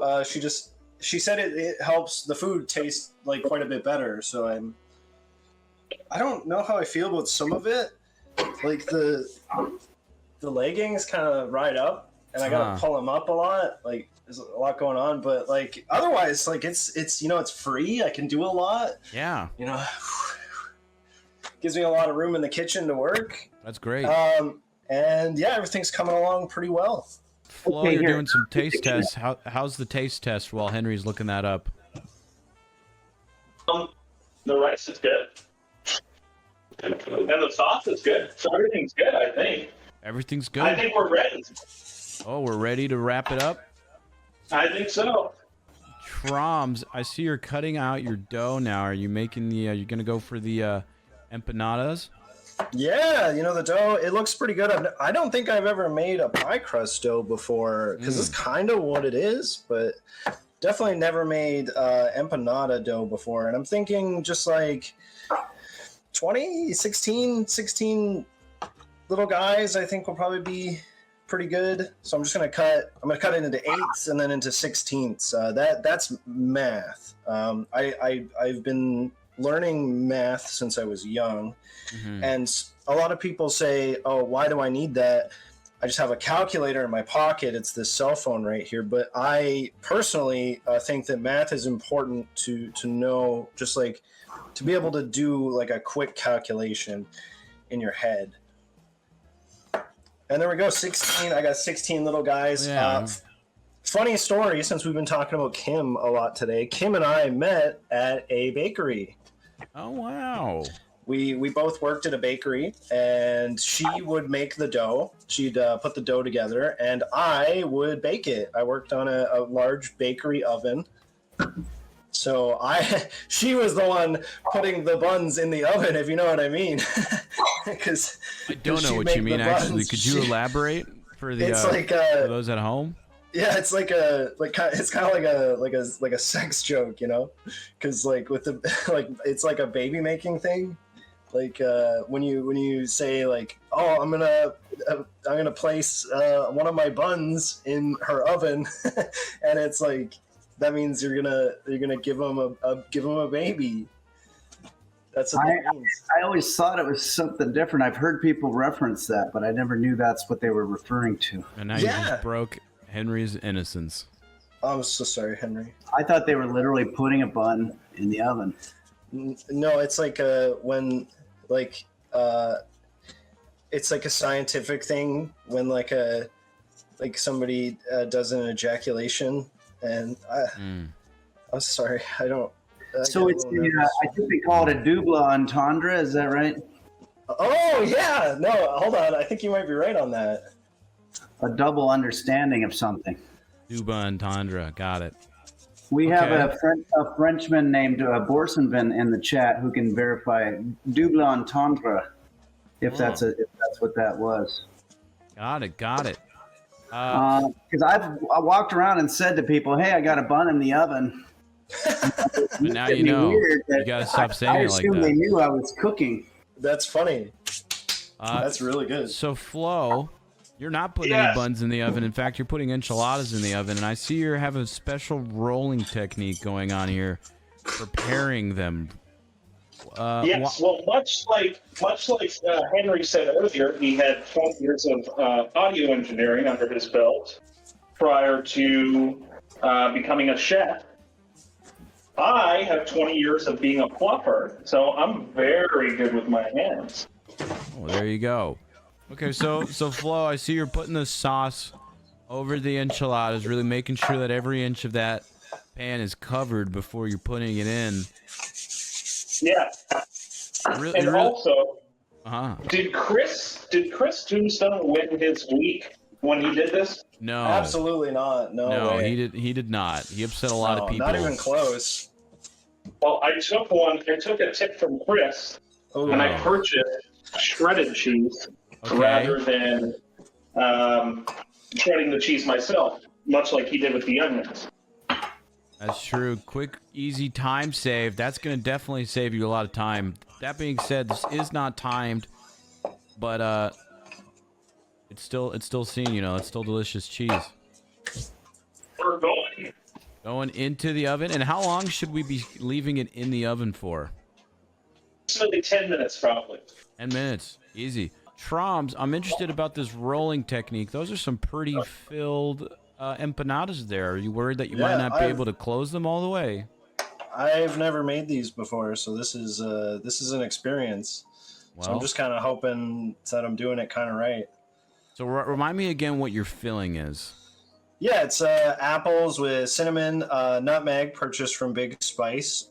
She said it helps the food taste like quite a bit better. So I don't know how I feel about some of it. Like the leggings kind of ride up, and I gotta pull them up a lot. Like there's a lot going on, but like otherwise, like it's it's free. I can do a lot. Yeah, gives me a lot of room in the kitchen to work. that's great. And yeah, everything's coming along pretty well. Flo, Okay, you're here. doing some taste tests. How's the taste test while Henry's looking that up? The rice is good. And the sauce is good. So everything's good, I think. Everything's good. I think we're ready. Oh, we're ready to wrap it up. I think so. Traumz, I see you're cutting out your dough now. Are you making the? You're gonna go for the empanadas? Yeah, the dough, it looks pretty good. I don't think I've ever made a pie crust dough before, because it's kind of what it is, but definitely never made empanada dough before. And I'm thinking just like 16 little guys, I think will probably be pretty good. So I'm gonna cut it into 8ths and then into 16ths. That's math. I've been learning math since I was young. And a lot of people say, oh, why do I need that? I just have a calculator in my pocket. It's this cell phone right here. But I personally think that math is important to know, just like to be able to do like a quick calculation in your head. And there we go, 16. I got 16 little guys. Yeah. Funny story, since we've been talking about Kim a lot today. Kim and I met at a bakery. Oh wow. We both worked at a bakery, and she would make the dough. She'd put the dough together, and I would bake it. I worked on a large bakery oven. So she was the one putting the buns in the oven, if you know what I mean. Because I don't know what you mean actually. Could you elaborate for the for those at home? Yeah, it's it's kind of like a sex joke, because like with the it's like a baby making thing. Like when you say like, oh, I'm gonna place one of my buns in her oven, and it's like that means you're gonna give them a baby. That's what that means. I always thought it was something different. I've heard people reference that, but I never knew that's what they were referring to. And now you just broke Henry's innocence. I'm so sorry, Henry. I thought they were literally putting a bun in the oven. No, it's like when it's like a scientific thing when like somebody does an ejaculation, and I'm sorry, I don't. So it's I think they call it a double entendre. Is that right? Oh yeah, no, hold on. I think you might be right on that. A double understanding of something. Double entendre. Got it. We have Okay. a Frenchman named Borsenvin in the chat who can verify double entendre if that's what that was. Got it. Got it. Because I walked around and said to people, "Hey, I got a bun in the oven." But now It'd you be know. weird You that gotta stop I saying it like assumed they that. knew I was cooking. That's funny. That's really good. So Flo, you're not putting any Yes. buns in the oven. In fact, you're putting enchiladas in the oven, and I see you have a special rolling technique going on here, preparing them. Yes, well, much like Henry said earlier, he had 20 years of audio engineering under his belt prior to becoming a chef. I have 20 years of being a plumber, so I'm very good with my hands. Oh, there you go. Okay, so Flo, I see you're putting the sauce over the enchiladas, really making sure that every inch of that pan is covered before you're putting it in. Yeah, Really, and also, uh-huh. did Chris Tombstone win his week when he did this? No. Absolutely not. No way. he did not. He upset a lot of No, people. not even close. Well, I took a tip from Chris, Oh, and I purchased shredded cheese Okay. rather than shredding the cheese myself, much like he did with the onions. That's true. Quick, easy time save. That's going to definitely save you a lot of time. That being said, this is not timed, but it's still seen, you know, it's still delicious cheese. We're going. Going into the oven. And how long should we be leaving it in the oven for? Approximately 10 minutes, probably. 10 minutes. Easy. Traumz, I'm interested about this rolling technique. Those are some pretty filled empanadas there. Are you worried that you might not be able to close them all the way? I've never made these before, so this is an experience. So I'm just kind of hoping that I'm doing it kind of right. So remind me again what your filling is. Yeah, it's apples with cinnamon, nutmeg, purchased from Big Spice.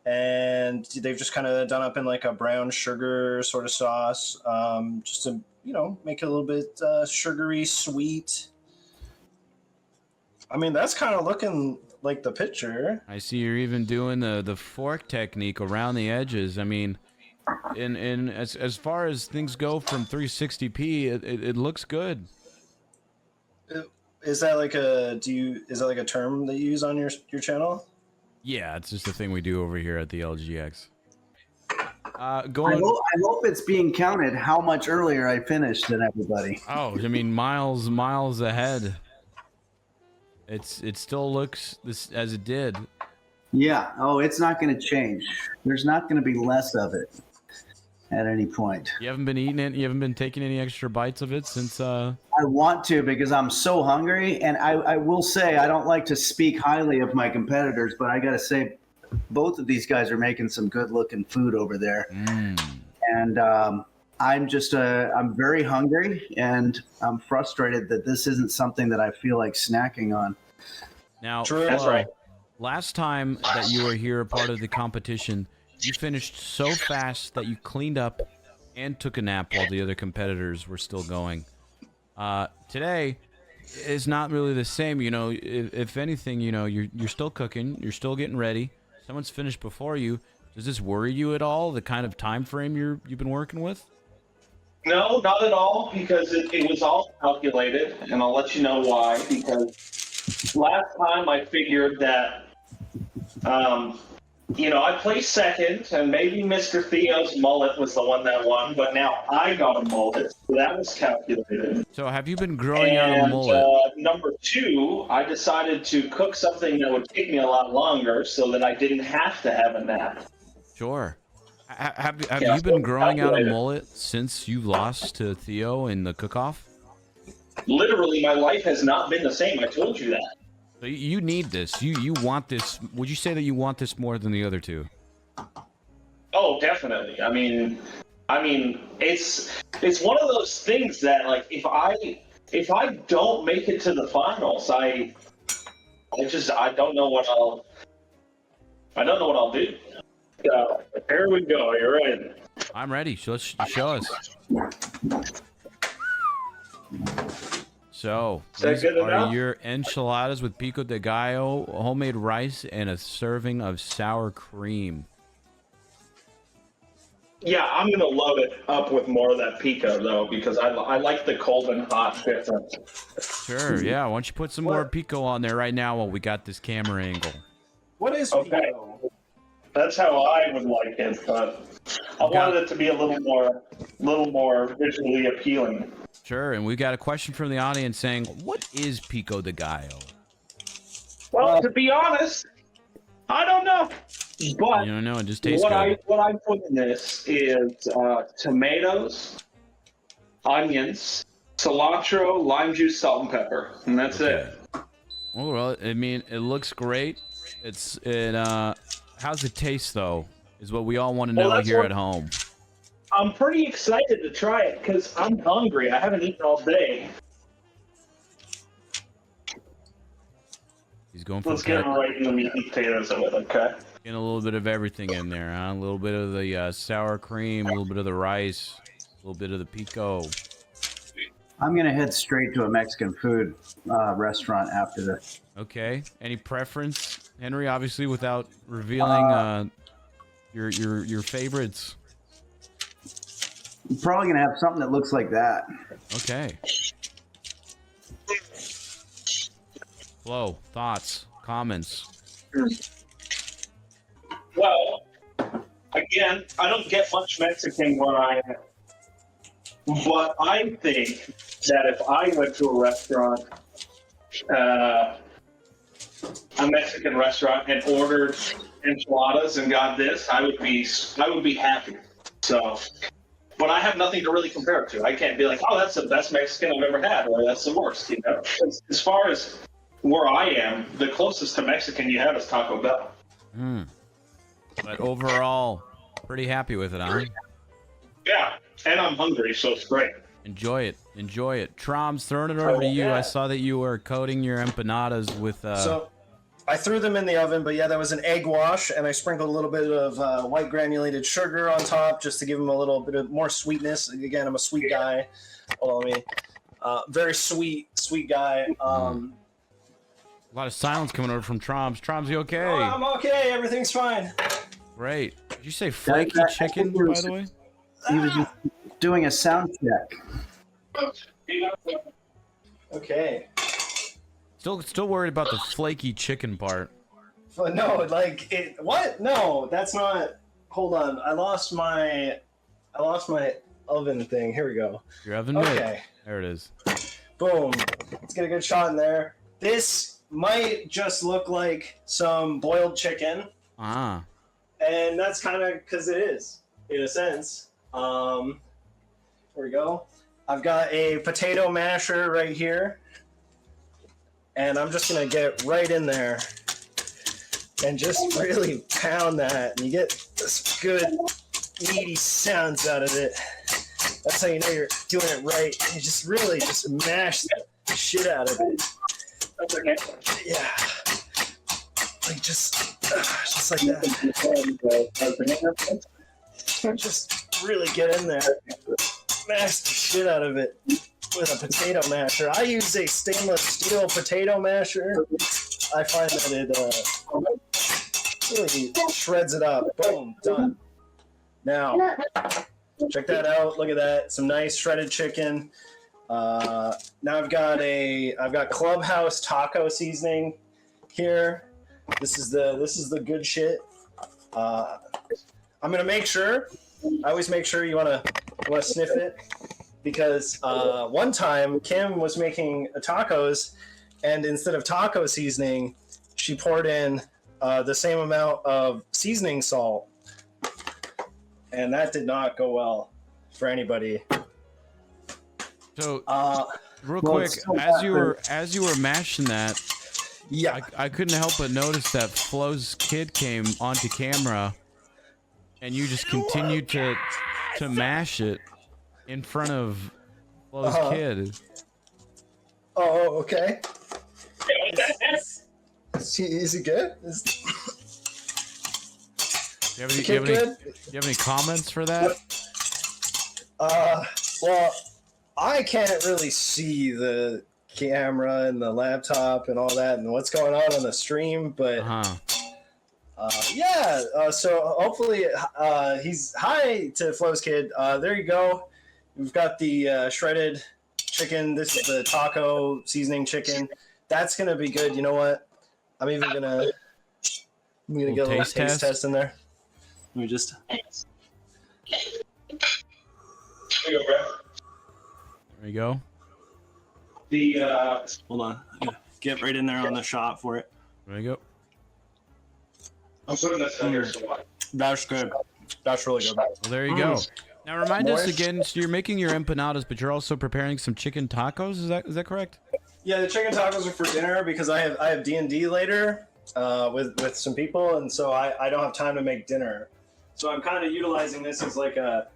And they've just kind of done up in like a brown sugar sort of sauce, just to, you know, make it a little bit sugary, sweet. I mean, that's kind of looking like the picture. I see you're even doing the fork technique around the edges. I mean, in as far as things go from 360p, it looks good. Is that like a term that you use on your channel? Yeah, it's just a thing we do over here at the LGX. I hope it's being counted how much earlier I finished than everybody. Oh, I mean, miles ahead. It still looks as it did. Yeah. Oh, it's not going to change. There's not going to be less of it at any point. You haven't been eating it. You haven't been taking any extra bites of it since. I want to because I'm so hungry, and I will say I don't like to speak highly of my competitors, but I got to say both of these guys are making some good-looking food over there, and I'm very hungry, and I'm frustrated that this isn't something that I feel like snacking on. Now, That's right. Last time that you were here, a part of the competition, you finished so fast that you cleaned up and took a nap while the other competitors were still going. Today is not really the same. You know, if anything, you know, you're still cooking, you're still getting ready. Someone's finished before you. Does this worry you at all? The kind of time frame you've been working with? No, not at all, because it was all calculated, and I'll let you know why. Because last time I figured that, you know, I placed second, and maybe Mr. Theo's mullet was the one that won, but now I got a mullet, so that was calculated. So have you been growing out a mullet? Number two, I decided to cook something that would take me a lot longer, so that I didn't have to have a nap. Sure. Have you been growing out a mullet since you lost to Theo in the cook-off? Literally, my life has not been the same. I told you that. So you need this. You want this. Would you say that you want this more than the other two? Oh, definitely. I mean, it's one of those things that, like, if I don't make it to the finals, I don't know what I'll do. Here we go. You're ready. I'm ready. So let's show us. So, Is that these good are enough? your enchiladas with pico de gallo, homemade rice, and a serving of sour cream. Yeah, I'm gonna load it up with more of that pico though, because I like the cold and hot difference. Sure, yeah. Why don't you put some more pico on there right now while we got this camera angle? What is Okay. pico? That's how I would like it, but I wanted it to be a little more visually appealing. Sure, and we've got a question from the audience saying, what is pico de gallo? Well, to be honest, I don't know. But You don't know, it just tastes what good. I put in this is tomatoes, onions, cilantro, lime juice, salt, and pepper, and that's it. Well, I mean, it looks great. How's it taste though? Is what we all want to know that's here what- at home. I'm pretty excited to try it because I'm hungry. I haven't eaten all day. He's going for Let's get right in the meat and potatoes of it, okay? getting a little bit of everything in there, huh? A little bit of the sour cream, a little bit of the rice, a little bit of the pico. I'm gonna head straight to a Mexican food restaurant after this. Okay. Any preference, Henry? Obviously, without revealing your favorites. I'm probably gonna have something that looks like that. Okay. Flo, thoughts, comments. Well, again, I don't get much Mexican where I am. But I think that if I went to a restaurant, a Mexican restaurant, and ordered enchiladas and got this, I would be happy. So, but I have nothing to really compare it to. I can't be like, oh, that's the best Mexican I've ever had, or that's the worst. You know, as far as where I am, the closest to Mexican you have is Taco Bell. But overall, pretty happy with it, huh? Yeah, and I'm hungry, so it's great. Enjoy it. Enjoy it. Traumz, throwing it over to you. I saw that you were coating your empanadas with... So I threw them in the oven, but yeah, that was an egg wash, and I sprinkled a little bit of white granulated sugar on top just to give them a little bit of more sweetness. Again, I'm a sweet guy. Hold on, very sweet guy. A lot of silence coming over from Traumz. Traumz, you okay? Oh, I'm okay. Everything's fine. Great. Did you say flaky chicken, by the way? He was just doing a sound check. Okay. Still worried about the flaky chicken part. But no, like it. What? No, that's not. Hold on. I lost my oven thing. Here we go. Your oven Okay. mitt. There it is. Boom. Let's get a good shot in there. This might just look like some boiled chicken, Ah. and that's kind of because it is, in a sense. Here we go. I've got a potato masher right here, and I'm just gonna get right in there and just really pound that, and you get this good meaty sounds out of it. That's how you know you're doing it right. You just really just mash the shit out of it. That's okay. Yeah. Like just like that. Just really get in there. Mash the shit out of it with a potato masher. I use a stainless steel potato masher. I find that it really shreds it up. Boom, done. Now, check that out. Look at that. Some nice shredded chicken. Now I've got Clubhouse taco seasoning here. This is the good shit. I'm gonna make sure. I always make sure you wanna sniff it, because one time Kim was making tacos, and instead of taco seasoning, she poured in the same amount of seasoning salt, and that did not go well for anybody. So, real well, quick, it's so as you were mashing that, Yeah. I couldn't help but notice that Flo's kid came onto camera, and you just continued to mash it in front of Flo's kid. Oh, okay. Is he good? Do you have any, Kid good? do you have any comments for that? Well, I can't really see the camera and the laptop and all that and what's going on the stream. But so hopefully he's hi to Flo's kid. There you go. We've got the shredded chicken. This is the taco seasoning chicken. That's gonna be good. You know what? I'm gonna get a little taste test in there. Let me just. There you go, Brett. There you go. Hold on. Get right in there on the shot for it. There you go. I'm putting this in here so what? That's good. That's really good. Well, there you go. Now remind us again. So you're making your empanadas, but you're also preparing some chicken tacos. Is that correct? Yeah, the chicken tacos are for dinner because I have D&D later with some people, and so I don't have time to make dinner. So I'm kind of utilizing this as like a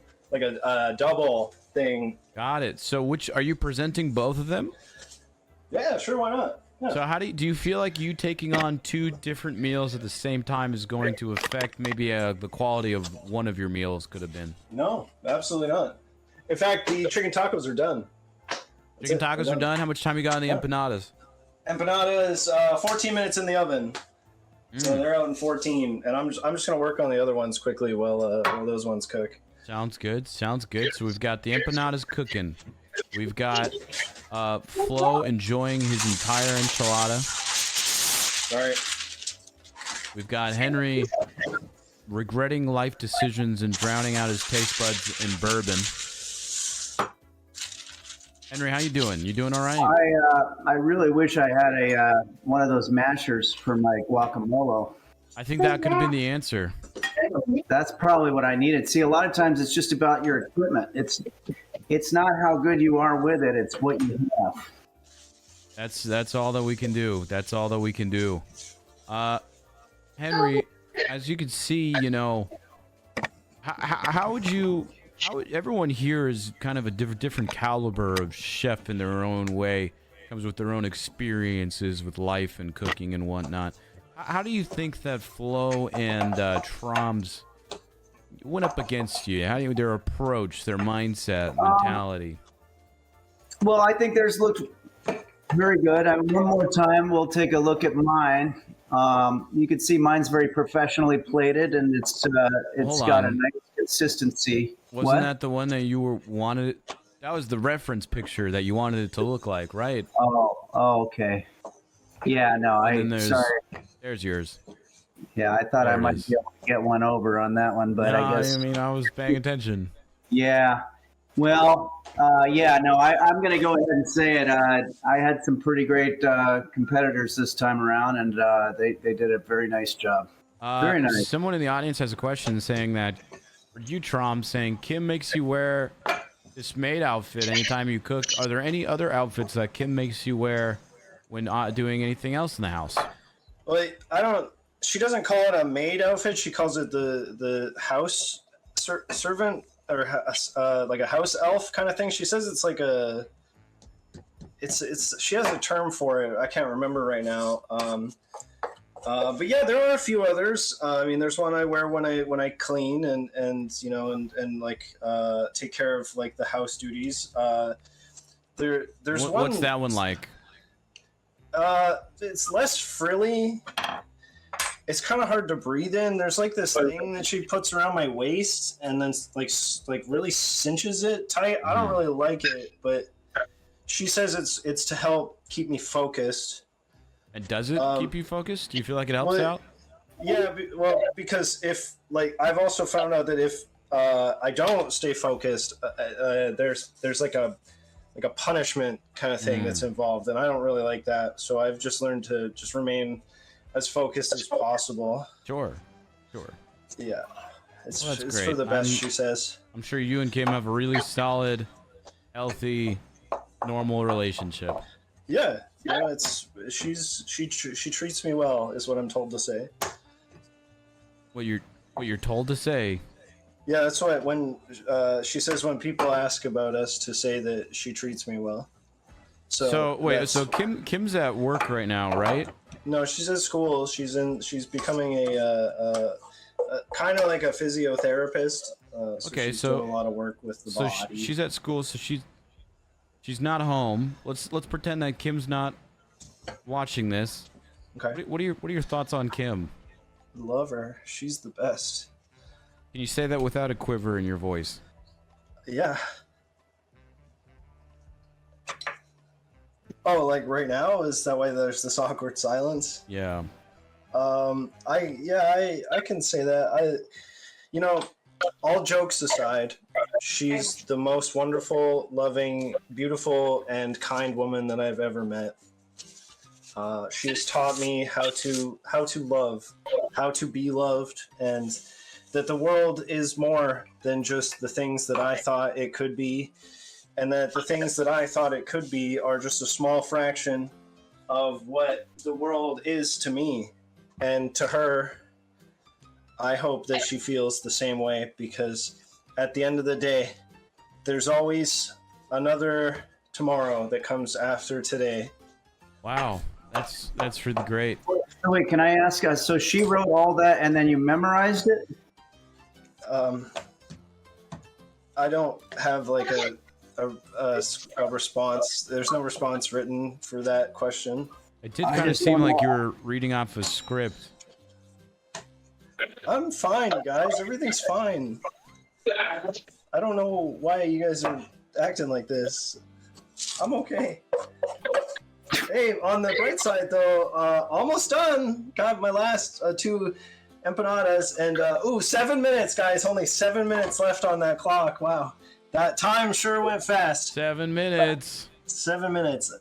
double thing. Got it. So which are you presenting both of them? Yeah, sure, why not? Yeah. So do you feel like you taking on 2 different meals at the same time is going to affect maybe the quality of one of your meals could have been? No, absolutely not. In fact, the chicken tacos are done. Chicken tacos are done. How much time you got on the empanadas? Empanadas, 14 minutes in the oven. So they're out in 14, and I'm just gonna work on the other ones quickly while those ones cook. Sounds good. Sounds good. So we've got the empanadas cooking. We've got Flo enjoying his entire enchilada. Sorry. We've got Henry regretting life decisions and drowning out his taste buds in bourbon. Henry, how you doing? You doing all right? I really wish I had one of those mashers for my guacamole. I think that could have been the answer. That's probably what I needed. See, a lot of times it's just about your equipment. It's not how good you are with it. It's what you have. That's all that we can do. That's all that we can do. Henry, as you can see, you know, how would everyone here is kind of a different caliber of chef in their own way, comes with their own experiences with life and cooking and whatnot. How do you think that Flo and Traumz went up against you? How do you, their approach, their mindset, mentality? Well, I think theirs looked very good. One more time, we'll take a look at mine. You can see mine's very professionally plated, and it's got a nice consistency. Wasn't that the one that you wanted? That was the reference picture that you wanted it to look like, right? Oh, okay. Yeah, no, sorry. There's yours. Yeah, I thought I might be able to get one over on that one, but no, I guess. I mean, I was paying attention. Yeah. Well, I'm going to go ahead and say it. I had some pretty great competitors this time around, and they did a very nice job. Very nice. Someone in the audience has a question saying that, for you, Traumz, saying Kim makes you wear this maid outfit anytime you cook. Are there any other outfits that Kim makes you wear when doing anything else in the house? Well, she doesn't call it a maid outfit. She calls it the house servant or like a house elf kind of thing. She says it's like she has a term for it. I can't remember right now. But yeah, there are a few others. I mean, there's one I wear when I clean and you know and like take care of like the house duties. There's one. What's that one like? It's less frilly. It's kind of hard to breathe in. There's like this thing that she puts around my waist and then like really cinches it tight. I don't really like it, but she says it's to help keep me focused. And does it keep you focused? Do you feel like it helps out? Yeah, well, because if like I've also found out that if I don't stay focused, there's like a punishment kind of thing that's involved, and I don't really like that. So I've just learned to just remain as focused as possible. Sure. Yeah, it's great. For the best, she says. I'm sure you and Kim have a really solid, healthy, normal relationship. Yeah, she treats me well, is what I'm told to say. What you're told to say? Yeah, that's what when she says when people ask about us to say that she treats me well. So wait, so Kim's at work right now, right? No, she's at school. She's becoming a kind of like a physiotherapist. Okay, so she's doing a lot of work with the body. She's at school, so She's not home. Let's pretend that Kim's not watching this. Okay. What are your thoughts on Kim? Love her. She's the best. Can you say that without a quiver in your voice? Yeah. Oh, like right now? Is that why there's this awkward silence? Yeah. I can say that. All jokes aside, she's the most wonderful, loving, beautiful, and kind woman that I've ever met. She has taught me how to love, how to be loved, and that the world is more than just the things that I thought it could be, and that the things that I thought it could be are just a small fraction of what the world is to me. And to her, I hope that she feels the same way, because at the end of the day, there's always another tomorrow that comes after today. Wow. That's really great. So wait, can I ask? So she wrote all that, and then you memorized it? I don't have like a response. There's no response written for that question. It did kind of seem like you were reading off a script. I'm fine, guys. Everything's fine. I don't know why you guys are acting like this. I'm okay. Hey, on the bright side though, almost done. Got my last 2 empanadas, and 7 minutes, guys. Only 7 minutes left on that clock. Wow, that time sure went fast. 7 minutes. 7 minutes.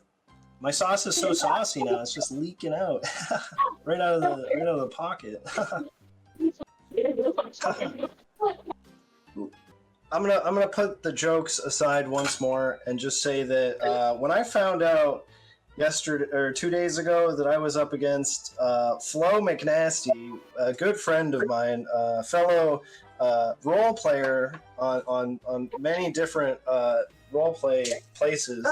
My sauce is so saucy now; it's just leaking out right out of the pocket. I'm gonna put the jokes aside once more and just say that when I found out yesterday or 2 days ago that I was up against Flo McNasty, a good friend of mine, fellow role player on many different role play places.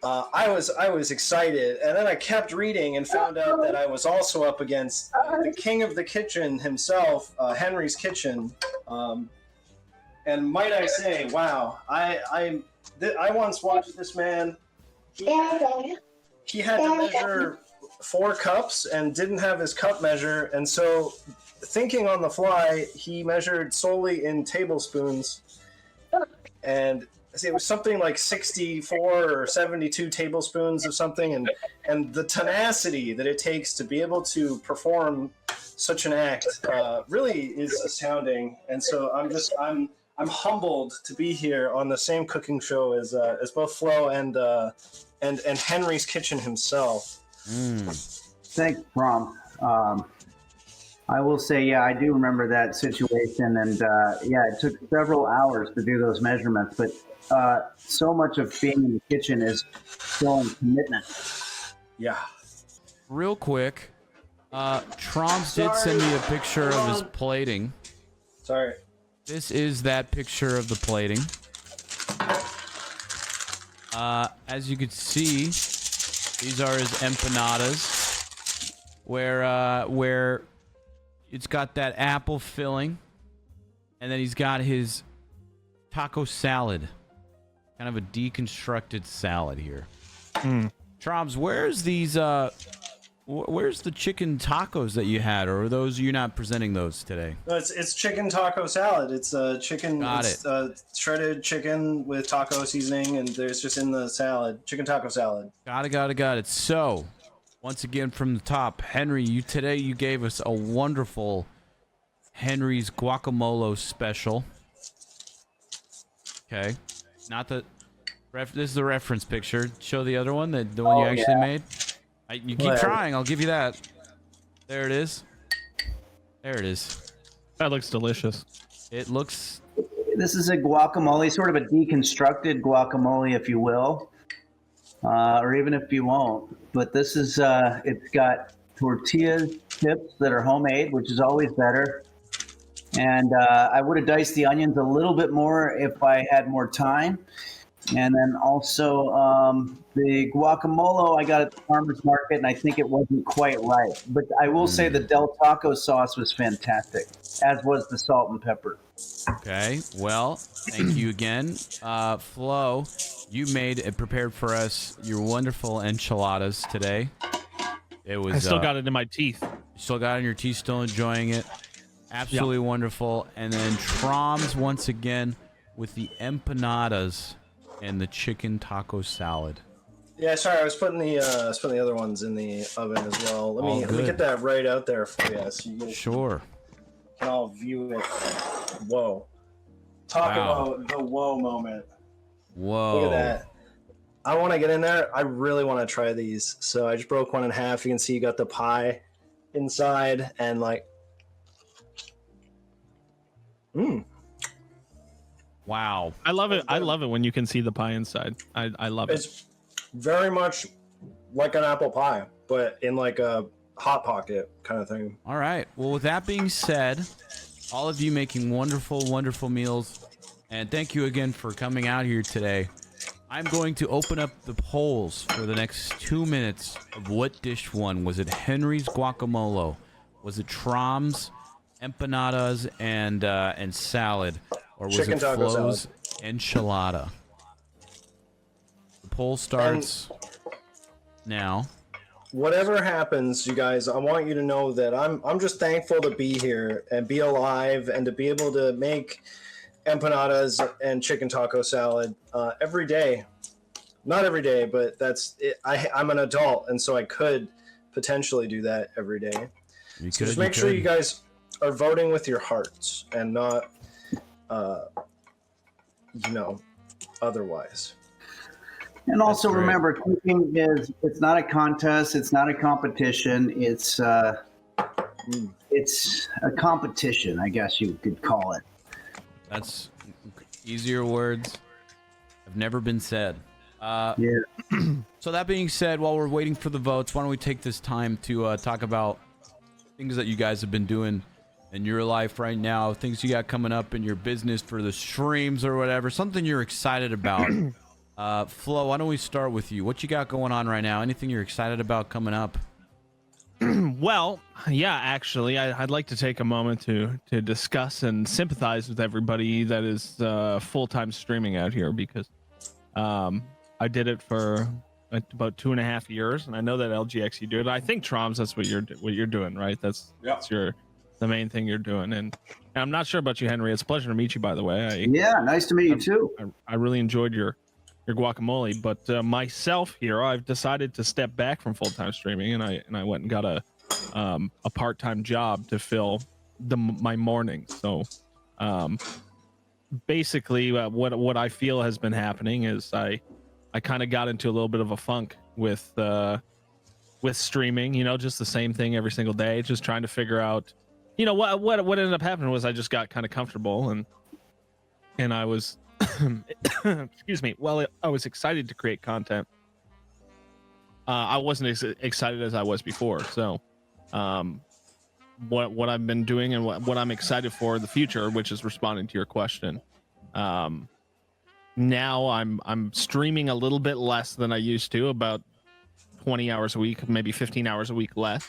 I was excited, and then I kept reading and found out that I was also up against the king of the kitchen himself, Henry's Kitchen. And might I say, wow, I once watched this man. He had to measure 4 cups and didn't have his cup measure, and so thinking on the fly, he measured solely in tablespoons, and it was something like 64 or 72 tablespoons of something, and the tenacity that it takes to be able to perform such an act really is astounding. And so I'm humbled to be here on the same cooking show as both Flo and Henry's Kitchen himself. Thanks, Traumz. I will say, yeah, I do remember that situation, and it took several hours to do those measurements, but so much of being in the kitchen is showing commitment. Yeah. Real quick, Traumz did send me a picture of his plating. Sorry. This is that picture of the plating. As you can see, these are his empanadas, where it's got that apple filling, and then he's got his taco salad, kind of a deconstructed salad here. Traumz, where's the chicken tacos that you had, or are those you're not presenting those today? No, it's chicken taco salad. It's chicken. Got it's shredded chicken with taco seasoning, and there's just in the salad chicken taco salad. Got it. So, once again from the top, Henry, you gave us a wonderful Henry's guacamole special. Okay, not the this is the reference picture. Show the other one, the one you actually made. You keep trying. I'll give you that. There it is. That looks delicious. It looks. This is a guacamole, sort of a deconstructed guacamole, if you will, or even if you won't. But this is, it's got tortilla chips that are homemade, which is always better. And I would have diced the onions a little bit more if I had more time. And then also the guacamole I got at the farmer's market, and I think it wasn't quite right. But I will say the Del Taco sauce was fantastic. as was the salt and pepper. Okay, well, thank you again. Flo, you made and prepared for us your wonderful enchiladas today. It was. I still got it in my teeth. Still got it in your teeth, still enjoying it. Absolutely wonderful. And then Traumz once again with the empanadas and the chicken taco salad. Yeah, sorry, I was putting the other ones in the oven as well. Let me good. get that right out there for you, so you Sure. can all view it. Whoa! Talk about the whoa moment. Whoa. Look at that. I want to get in there. I really want to try these. So I just broke one in half. You can see you got the pie inside and like. Wow. I love it. I love it when you can see the pie inside. I love it. It's very much like an apple pie, but in like a hot pocket kind of thing. All right. Well, with that being said, all of you making wonderful, wonderful meals, and thank you again for coming out here today. I'm going to open up the polls for the next 2 minutes of what dish won. Was it Henry's guacamole? Was it Traumz empanadas and salad? Or was Chicken it taco Flo's enchilada? The poll starts now. Whatever happens, you guys, I want you to know that I'm just thankful to be here and be alive and to be able to make empanadas and chicken taco salad every day. Not every day, but that's it. I'm an adult, and so I could potentially do that every day. So just make sure you guys are voting with your hearts and not, otherwise. And also remember, cooking it's not a contest, it's not a competition, it's a competition, I guess you could call it. That's easier words have never been said. So that being said, while we're waiting for the votes, why don't we take this time to talk about things that you guys have been doing in your life right now, things you got coming up in your business for the streams or whatever, something you're excited about. Flo, why don't we start with you? What you got going on right now? Anything you're excited about coming up? Well, yeah, actually, I'd like to take a moment to discuss and sympathize with everybody that is full-time streaming out here, because I did it for about 2.5 years, and I know that LGX you do it. I think Traumz, that's what you're doing, right? That's the main thing you're doing. And I'm not sure about you, Henry. It's a pleasure to meet you, by the way. Nice to meet you too. I really enjoyed your guacamole, but myself here, I've decided to step back from full-time streaming, and I went and got a part-time job to fill my mornings. So basically, what I feel has been happening is I kind of got into a little bit of a funk with streaming. Just the same thing every single day, just trying to figure out. What ended up happening was I just got kind of comfortable, and I was. Excuse me. Well, I was excited to create content. I wasn't as excited as I was before. So, what I've been doing and what I'm excited for the future, which is responding to your question. Now I'm streaming a little bit less than I used to, about 20 hours a week, maybe 15 hours a week less.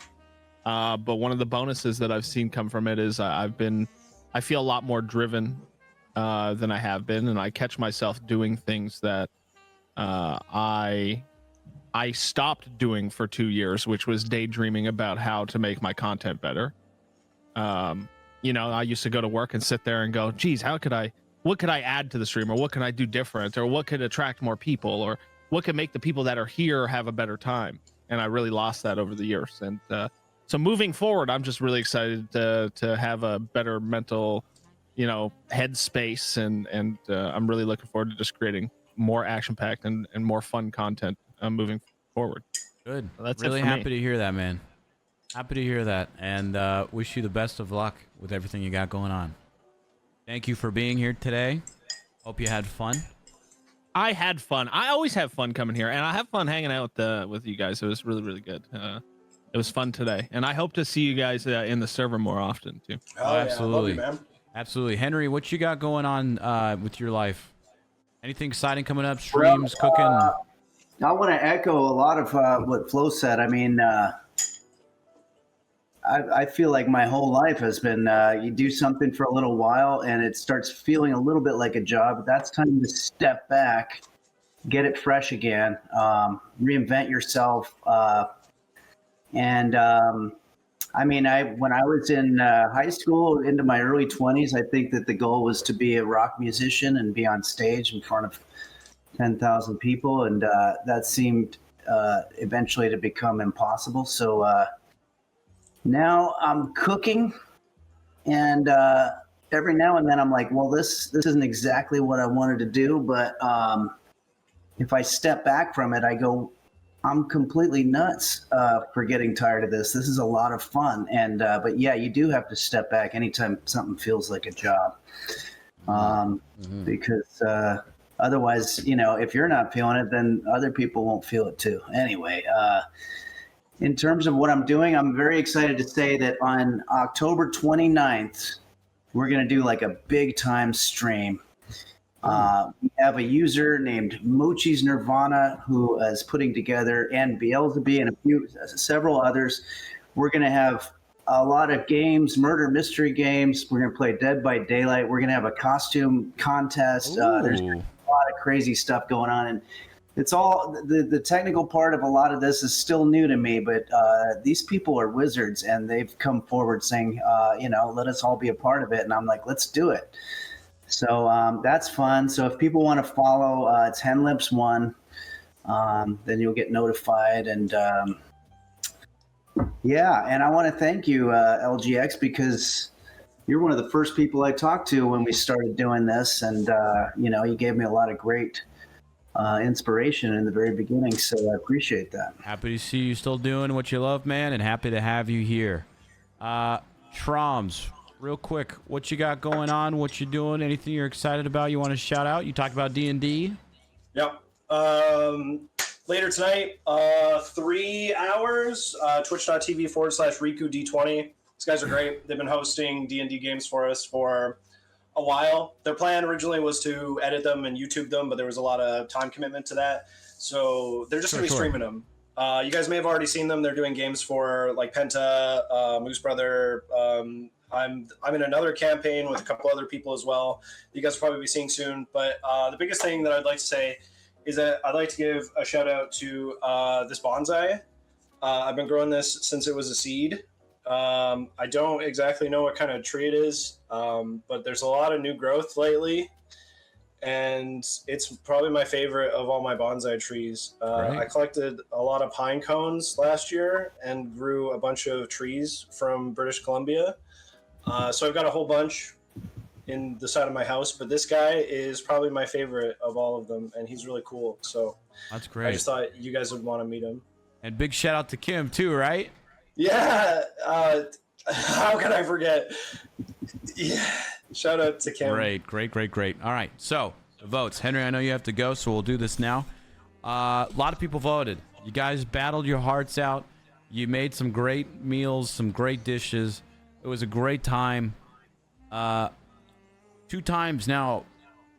But one of the bonuses that I've seen come from it is I feel a lot more driven than I have been, and I catch myself doing things that I stopped doing for 2 years, which was daydreaming about how to make my content better. I used to go to work and sit there and go, geez, what could I add to the stream, or what can I do different, or what could attract more people, or what could make the people that are here have a better time? And I really lost that over the years. And so moving forward, I'm just really excited to have a better mental headspace, and I'm really looking forward to just creating more action-packed and more fun content moving forward. Good. So that's really it for happy me. to hear that, man. Happy to hear that, and wish you the best of luck with everything you got going on. Thank you for being here today. Hope you had fun. I had fun. I always have fun coming here, and I have fun hanging out with you guys. It was really, really good. It was fun today, and I hope to see you guys in the server more often too. Oh, absolutely. Yeah, love you, man. Absolutely. Henry, what you got going on with your life? Anything exciting coming up? Streams, cooking? I want to echo a lot of what Flo said. I mean, I feel like my whole life has been you do something for a little while and it starts feeling a little bit like a job. That's time to step back, get it fresh again, reinvent yourself. And I mean, when I was in high school into my early 20s, I think that the goal was to be a rock musician and be on stage in front of 10,000 people. And that seemed eventually to become impossible. So now I'm cooking, and every now and then I'm like, well, this isn't exactly what I wanted to do. But if I step back from it, I go, I'm completely nuts for getting tired of this. This is a lot of fun. And but yeah, you do have to step back anytime something feels like a job. Because otherwise, if you're not feeling it, then other people won't feel it too. Anyway, in terms of what I'm doing, I'm very excited to say that on October 29th, we're going to do like a big time stream. We have a user named Mochi's Nirvana who is putting together, and Beelzebub and several others. We're going to have a lot of games, murder mystery games. We're going to play Dead by Daylight. We're going to have a costume contest. There's a lot of crazy stuff going on, and it's all the technical part of a lot of this is still new to me, but these people are wizards, and they've come forward saying, let us all be a part of it. And I'm like, let's do it. So that's fun. So if people want to follow, it's Henlips1, then you'll get notified. And and I want to thank you, LGX, because you're one of the first people I talked to when we started doing this. And, you gave me a lot of great inspiration in the very beginning. So I appreciate that. Happy to see you still doing what you love, man, and happy to have you here. Traumz, real quick, what you got going on? What you doing? Anything you're excited about? You want to shout out? You talked about D&D. Yep. Later tonight, 3 hours, twitch.tv/RikuD20. These guys are great. They've been hosting D&D games for us for a while. Their plan originally was to edit them and YouTube them, but there was a lot of time commitment to that. So they're just going to be streaming them. You guys may have already seen them. They're doing games for like Penta, Moose Brother. I'm in another campaign with a couple other people as well. You guys will probably be seeing soon. But the biggest thing that I'd like to say is that I'd like to give a shout out to this bonsai. I've been growing this since it was a seed. I don't exactly know what kind of tree it is, but there's a lot of new growth lately, and it's probably my favorite of all my bonsai trees. I collected a lot of pine cones last year and grew a bunch of trees from British Columbia. So I've got a whole bunch in the side of my house, but this guy is probably my favorite of all of them, and he's really cool. So that's great. I just thought you guys would want to meet him. And big shout out to Kim too, right? Yeah. How can I forget? Yeah. Shout out to Kim. Great. All right. So the votes. Henry, I know you have to go, so we'll do this now. A lot of people voted. You guys battled your hearts out. You made some great meals, some great dishes. It was a great time. 2 times now,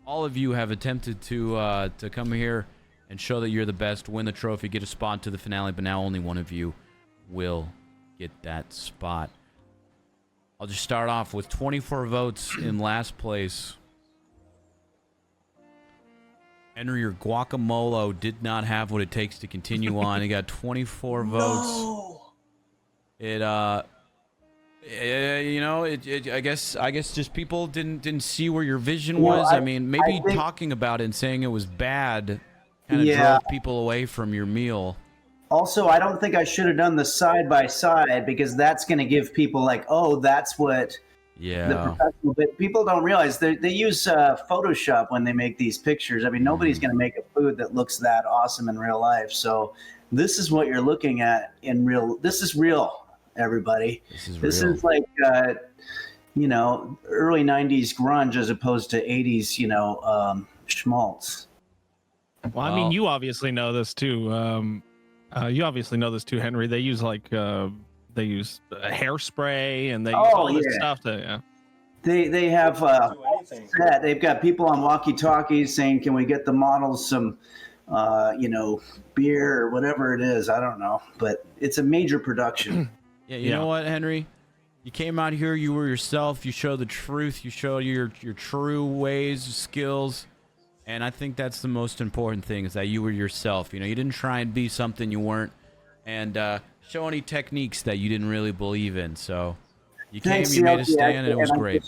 all of you have attempted to come here and show that you're the best, win the trophy, get a spot to the finale, but now only one of you will get that spot. I'll just start off with 24 votes in last place. Henry, your guacamole did not have what it takes to continue on. He got 24 votes. No. I guess just people didn't see where your vision was. I mean, maybe talking about it and saying it was bad kind of drove people away from your meal. Also, I don't think I should have done the side by side, because that's going to give people like, oh, that's what the professional. But people don't realize they use Photoshop when they make these pictures. I mean, nobody's going to make a food that looks that awesome in real life. So this is what you're looking at in real. This is real, everybody. This is like early 90s grunge as opposed to 80s schmaltz. Well, I mean, you obviously know this too. Henry. They use hairspray, and they use all this stuff to. They have set. They've got people on walkie-talkies saying, "Can we get the models some, beer or whatever it is?" I don't know, but it's a major production. Yeah, you know what, Henry? You came out here, you were yourself, you showed the truth, you showed your true ways, skills, and I think that's the most important thing, is that you were yourself. You know, you didn't try and be something you weren't, and show any techniques that you didn't really believe in. So you came, you made a stand, and it was great.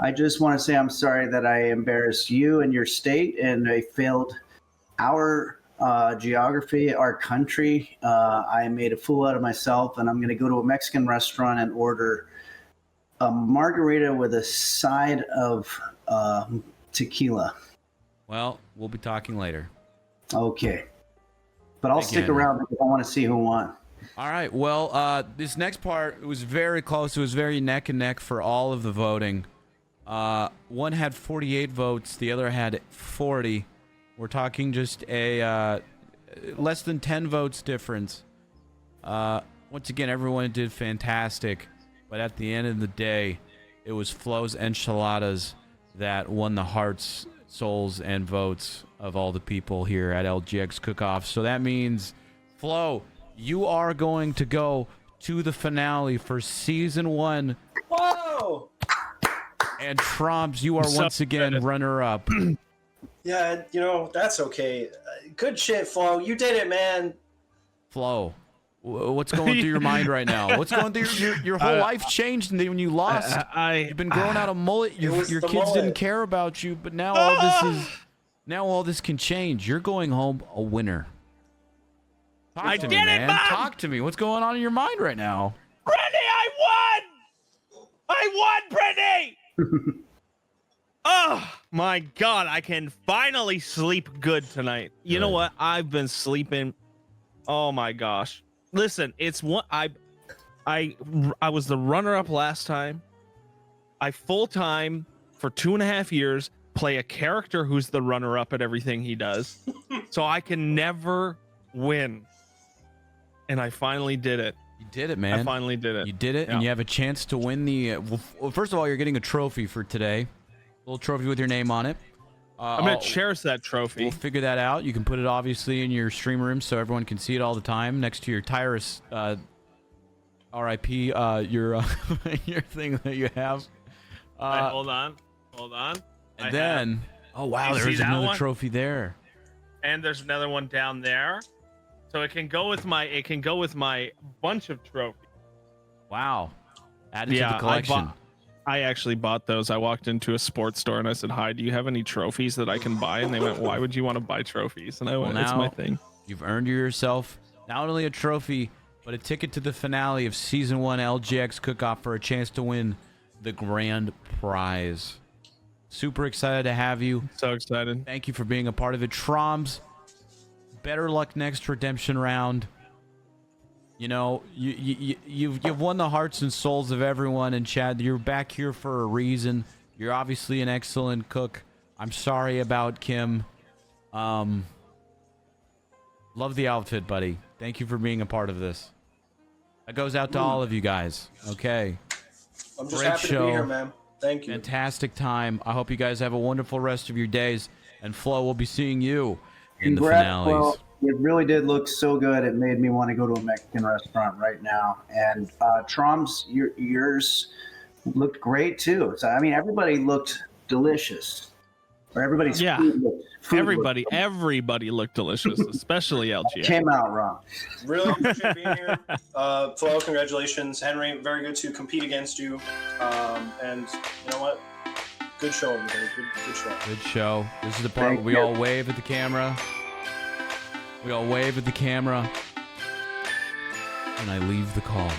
I just want to say I'm sorry that I embarrassed you and your state, and I failed our geography, our country. I made a fool out of myself, and I'm going to go to a Mexican restaurant and order a margarita with a side of tequila. Well, we'll be talking later. Okay. But I'll stick around because I want to see who won. All right. Well, this next part was very close. It was very neck and neck for all of the voting. One had 48 votes. The other had 40. We're talking just a less than 10 votes difference. Once again, everyone did fantastic. But at the end of the day, it was Flo's Enchiladas that won the hearts, souls, and votes of all the people here at LGX Cook-Off. So that means, Flo, you are going to go to the finale for Season 1. Whoa! And Traumz, you are once again runner-up. Yeah, you know, that's okay. Good shit, Flo. You did it, man. Flo, what's going through your mind right now? What's going through your whole life changed when you lost? You've been growing out a mullet. Your kids mullet. didn't care about you, but now all this can change. You're going home a winner. Talk to me, man. Talk to me. What's going on in your mind right now? Brittany, I won! I won, Brittany! Oh my God, I can finally sleep good tonight. You know what? I've been sleeping. Oh my gosh. Listen, it's what I was the runner-up last time. I full-time for 2.5 years play a character who's the runner-up at everything he does. So I can never win. And I finally did it. You did it, man. I finally did it. You did it, and you have a chance to win the... well, first of all, you're getting a trophy for today. A little trophy with your name on it. I'm going to cherish that trophy. We'll figure that out. You can put it, obviously, in your stream room so everyone can see it all the time next to your Tyrus RIP, your thing that you have. Right, hold on. And then... oh, wow, there's another trophy there. And there's another one down there. So it can go with my bunch of trophies. Wow. Added to the collection. I actually bought those. I walked into a sports store and I said, "Hi, do you have any trophies that I can buy?" And they went, "Why would you want to buy trophies?" And I went, "It's my thing." You've earned yourself not only a trophy, but a ticket to the finale of Season 1 LGX Cook-Off for a chance to win the grand prize. Super excited to have you. So excited. Thank you for being a part of it. Traumz, better luck next redemption round. You know, you've won the hearts and souls of everyone, and Chad, you're back here for a reason. You're obviously an excellent cook. I'm sorry about Kim. Love the outfit, buddy. Thank you for being a part of this. That goes out to all of you guys. Okay. I'm just happy to be here, man. Thank you. Fantastic time. I hope you guys have a wonderful rest of your days. And Flo, we'll be seeing you in the finales. Flo. It really did look so good. It made me want to go to a Mexican restaurant right now. And Traumz, yours looked great too. So I mean, everybody looked delicious. Or everybody's everybody looked delicious, especially LGX. Came out wrong. Really appreciate being here. Flo, congratulations. Henry, very good to compete against you. And you know what? Good show, everybody. Good show. Good show. This is the part where we all wave at the camera. We all wave at the camera. And I leave the call.